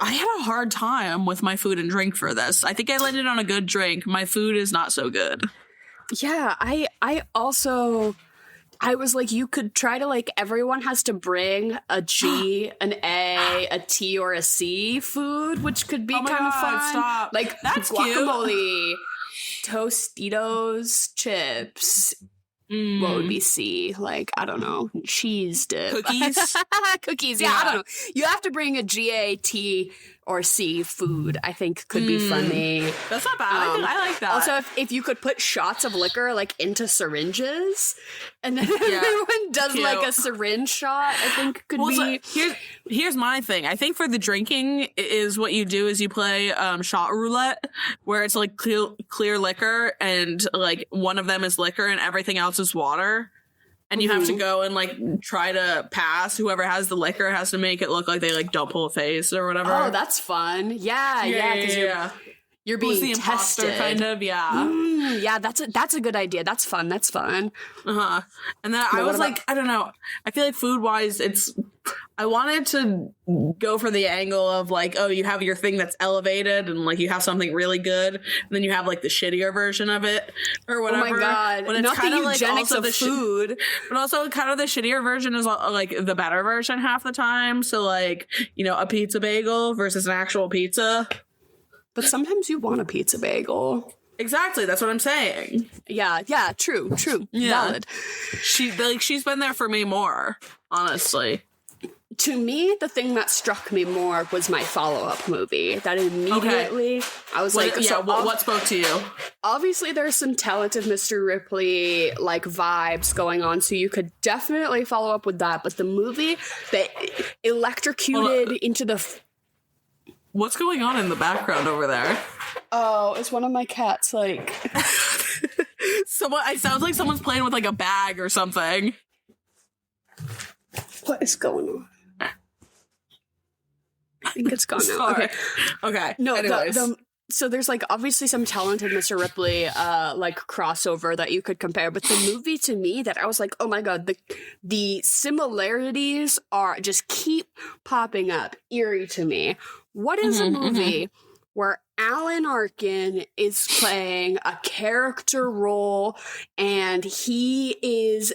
had a hard time with my food and drink for this. I think I landed on a good drink. My food is not so good. Yeah, I also... I was like, you could try to like, everyone has to bring a G, an A, a T, or a C food, which could be kind of fun. Stop. Like that's guacamole, Tostitos, chips. What would be C? Like, I don't know, cheese dip. Cookies? Cookies, yeah, I don't know. You have to bring a G, A, T, or C food, I think could be funny. That's not bad. I like that. Also, if you could put shots of liquor like into syringes, and then everyone does like a syringe shot, I think could be. So here's my thing. I think for the drinking is what you do is you play shot roulette, where it's like clear liquor, and like one of them is liquor and everything else is water. And you have to go and, like, try to pass. Whoever has the liquor has to make it look like they, like, don't pull a face or whatever. Oh, that's fun. Yeah, because you're being the tested. Kind of, yeah. That's a good idea. That's fun. And then I was like, I don't know. I feel like food-wise, I wanted to go for the angle of, like, oh, you have your thing that's elevated and, like, you have something really good. And then you have, like, the shittier version of it or whatever. Oh, my God. But it's not kind the of like eugenics of food. But also kind of the shittier version is, like, the better version half the time. So, like, you know, a pizza bagel versus an actual pizza. But sometimes you want a pizza bagel. Exactly, that's what I'm saying. Yeah, true. Yeah. Valid. She's been there for me more, honestly. To me, the thing that struck me more was my follow-up movie. That immediately, I was like... what spoke to you? Obviously, there's some talented Mr. Ripley, like, vibes going on, so you could definitely follow up with that. But the movie that electrocuted into the... What's going on in the background over there? Oh, it's one of my cats, like... It sounds like someone's playing with like a bag or something. What is going on? I think it's gone now. Okay. No, anyways. So there's like obviously some talented Mr. Ripley like crossover that you could compare, but the movie to me that I was like, oh my god, the similarities are just keep popping up, eerie to me. What is a movie where Alan Arkin is playing a character role and he is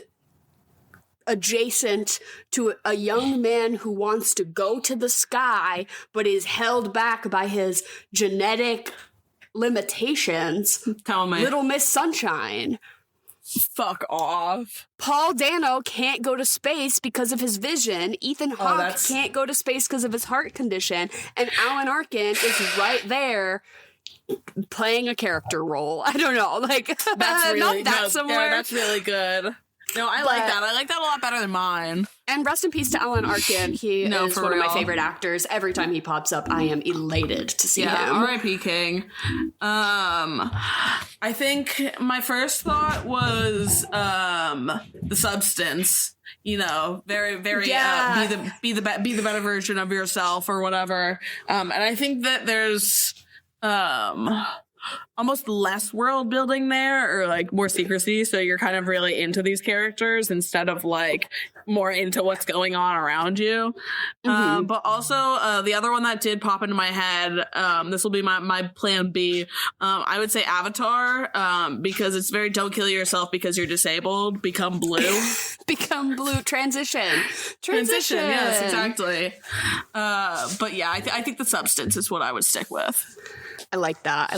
adjacent to a young man who wants to go to the sky but is held back by his genetic limitations? Tell me. Little Miss Sunshine. Fuck off. Paul Dano can't go to space because of his vision. Ethan Hawke can't go to space because of his heart condition. And Alan Arkin is right there playing a character role. I don't know. Like, that's really, not that similar. Yeah, that's really good. No, I like that. I like that a lot better than mine. And rest in peace to Alan Arkin. He is one of my favorite actors. Every time he pops up, I am elated to see him. R.I.P. King. I think my first thought was The Substance. You know, very, very be the better version of yourself or whatever. And I think that there's almost less world building there, or like more secrecy, so you're kind of really into these characters instead of like more into what's going on around you. But also the other one that did pop into my head, this will be my plan B, I would say Avatar, because it's very don't kill yourself because you're disabled, become blue. Become blue. Transition, yes, exactly. But yeah, I think The Substance is what I would stick with. I like that.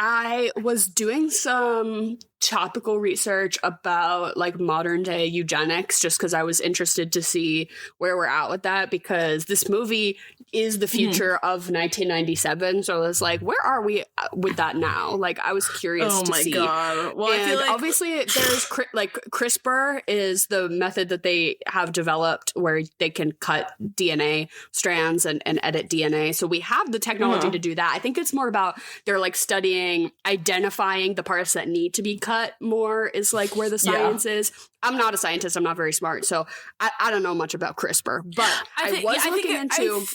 I was doing some topical research about like modern day eugenics just because I was interested to see where we're at with that, because this movie is the future of 1997. So I was like, where are we with that now? Like, I was curious to see. Oh my God. Well, and I feel like obviously there's CRISPR is the method that they have developed where they can cut DNA strands and edit DNA. So we have the technology to do that. I think it's more about they're like studying, identifying the parts that need to be cut more is like where the science is. I'm not a scientist. I'm not very smart. So I don't know much about CRISPR, but I was looking into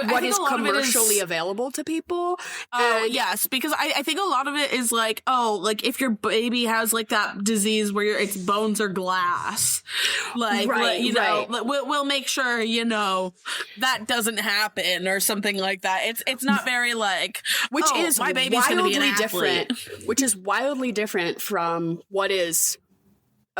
what is commercially available to people. Yes, because I think a lot of it is like, like if your baby has like that disease where its bones are glass, like, we'll make sure, you know, that doesn't happen or something like that. It's not very like, which is my baby's going to be an athlete. Different, which is wildly different from what is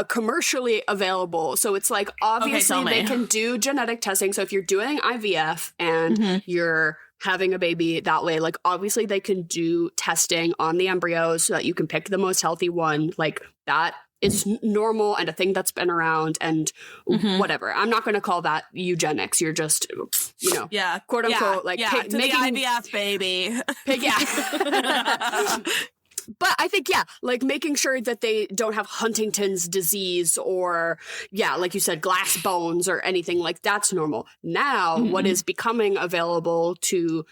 commercially available. So it's like, obviously they can do genetic testing. So if you're doing IVF and you're having a baby that way, like obviously they can do testing on the embryos so that you can pick the most healthy one. Like that is normal and a thing that's been around and whatever. I'm not going to call that eugenics. You're just, you know, quote unquote, making the IVF baby. But I think, like making sure that they don't have Huntington's disease or, like you said, glass bones or anything like that's normal. Now, what is becoming available to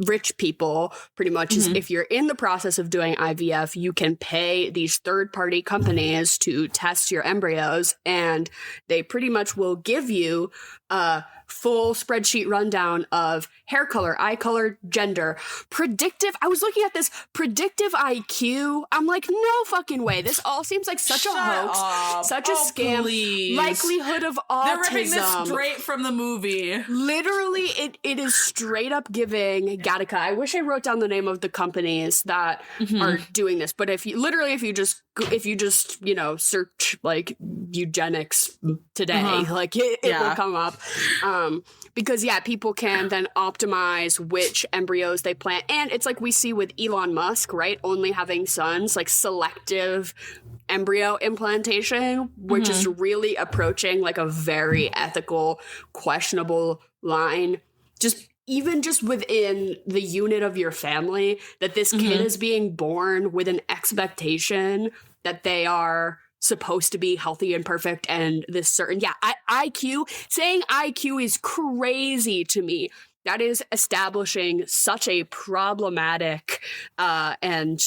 rich people pretty much is if you're in the process of doing IVF, you can pay these third-party companies to test your embryos, and they pretty much will give you full spreadsheet rundown of hair color, eye color, gender, predictive. I was looking at this predictive IQ. I'm like, no fucking way. This all seems like such a hoax, such a scam. Please. Likelihood of autism. They're ripping this straight from the movie. Literally, it is straight up giving Gattaca. I wish I wrote down the name of the companies that are doing this. But if you just you know, search like eugenics today, like it will come up. Because people can then optimize which embryos they plant. And it's like we see with Elon Musk, right? Only having sons, like selective embryo implantation, which is really approaching like a very ethical, questionable line. Even just within the unit of your family, that this kid is being born with an expectation that they are supposed to be healthy and perfect and this certain IQ, saying IQ is crazy to me. That is establishing such a problematic and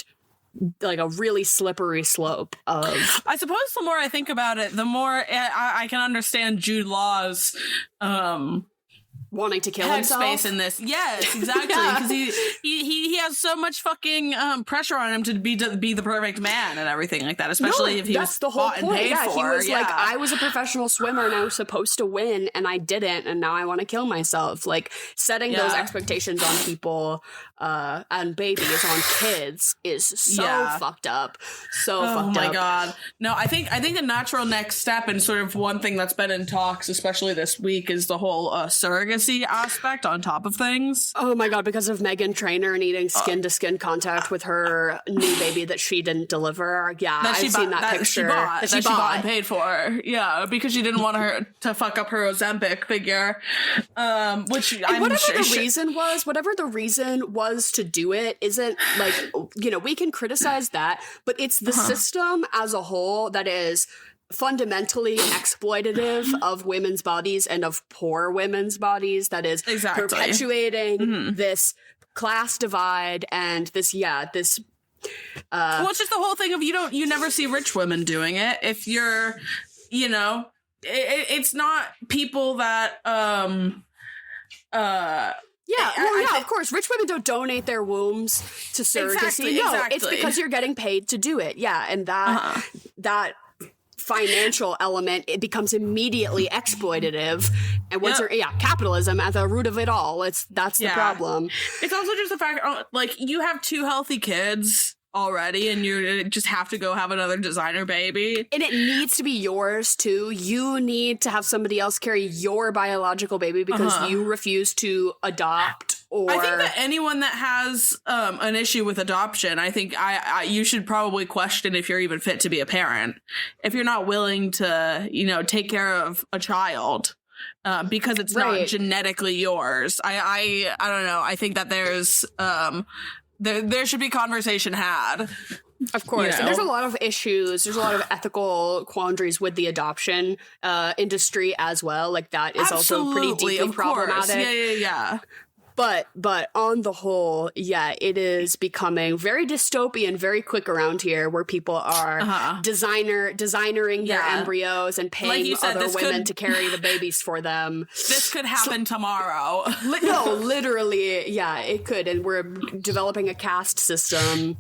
like a really slippery slope of. I suppose the more I think about it, the more I can understand Jude Law's wanting to kill headspace himself in this. Yes, exactly. Because he has so much fucking pressure on him to be the perfect man and everything like that. Especially if he was the whole bought point. and paid for. He was like, I was a professional swimmer and I was supposed to win and I didn't, and now I want to kill myself. Like setting those expectations on people and babies, on kids, is so fucked up. So fucked up. Oh my god. No, I think a natural next step, and sort of one thing that's been in talks, especially this week, is the whole surrogacy aspect on top of things. Oh my god, because of Meghan Trainor needing skin to skin contact with her new baby that she didn't deliver. Yeah, I've seen that picture that she bought and paid for. Yeah, because she didn't want her to fuck up her Ozempic figure. Which I'm whatever sure whatever the reason was to do it isn't like, you know, we can criticize that, but it's the system as a whole that is fundamentally exploitative of women's bodies and of poor women's bodies, that is perpetuating this class divide and this well, it's just the whole thing of you never see rich women doing it. If you're, you know, it's not people that of course. Rich women don't donate their wombs to surrogacy. Exactly. It's because you're getting paid to do it. Yeah, and that financial element, it becomes immediately exploitative. And once capitalism at the root of it all. That's the problem. It's also just the fact, like, you have 2 healthy kids already and you just have to go have another designer baby, and it needs to be yours too. You need to have somebody else carry your biological baby because you refuse to adopt. Or I think that anyone that has an issue with adoption, I think you should probably question if you're even fit to be a parent. If you're not willing to, you know, take care of a child because it's not genetically yours. I don't know. I think that there's there should be conversation had. Of course. You know? And there's a lot of issues. There's a lot of ethical quandaries with the adoption industry as well. Like that is also pretty deeply problematic. Yeah. But on the whole, it is becoming very dystopian very quick around here, where people are designing their embryos and paying other women to carry the babies for them. This could happen tomorrow. No, literally, it could. And we're developing a caste system,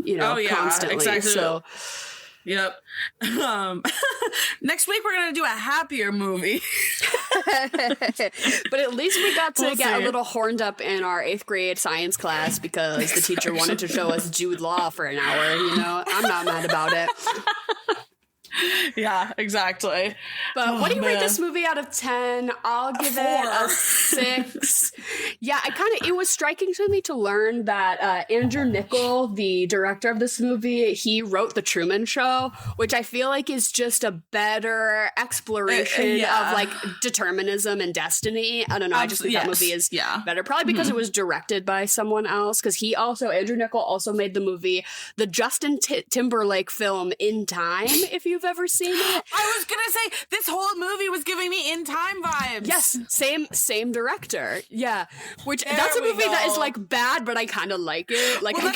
you know, constantly. Exactly. So. Yep. Next week we're gonna do a happier movie. But at least we got to get a little horned up in our 8th grade science class because the teacher wanted to show us Jude Law for an hour. You know, I'm not mad about it. Yeah, exactly. But what do you rate this movie out of 10? I'll give it a 6. Yeah, it was striking to me to learn that Andrew Niccol, the director of this movie, he wrote The Truman Show, which I feel like is just a better exploration of like determinism and destiny. I don't know. I just think that movie is better. Probably because it was directed by someone else. Because Andrew Niccol also made the movie, the Justin Timberlake film In Time, if you've ever seen it. I was gonna say, this whole movie was giving me In Time vibes. Yes, same director. Yeah, that's a movie that is like bad, but I kind of like it. Like, well,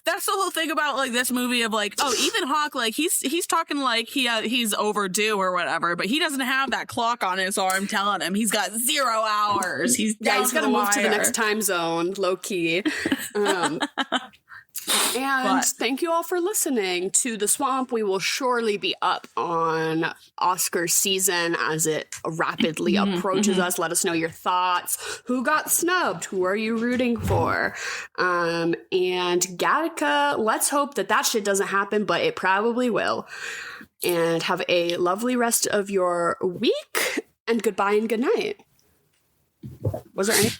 that's the whole thing about like this movie of like, Ethan Hawke, like he's talking like he's overdue or whatever, but he doesn't have that clock on his arm telling him he's got 0 hours. He's got to move to the next time zone, low key. And thank you all for listening to The Swamp. We will surely be up on Oscar season as it rapidly approaches us. Let us know your thoughts. Who got snubbed? Who are you rooting for? And Gattaca, let's hope that shit doesn't happen, but it probably will. And have a lovely rest of your week. And goodbye and good night. Was there any...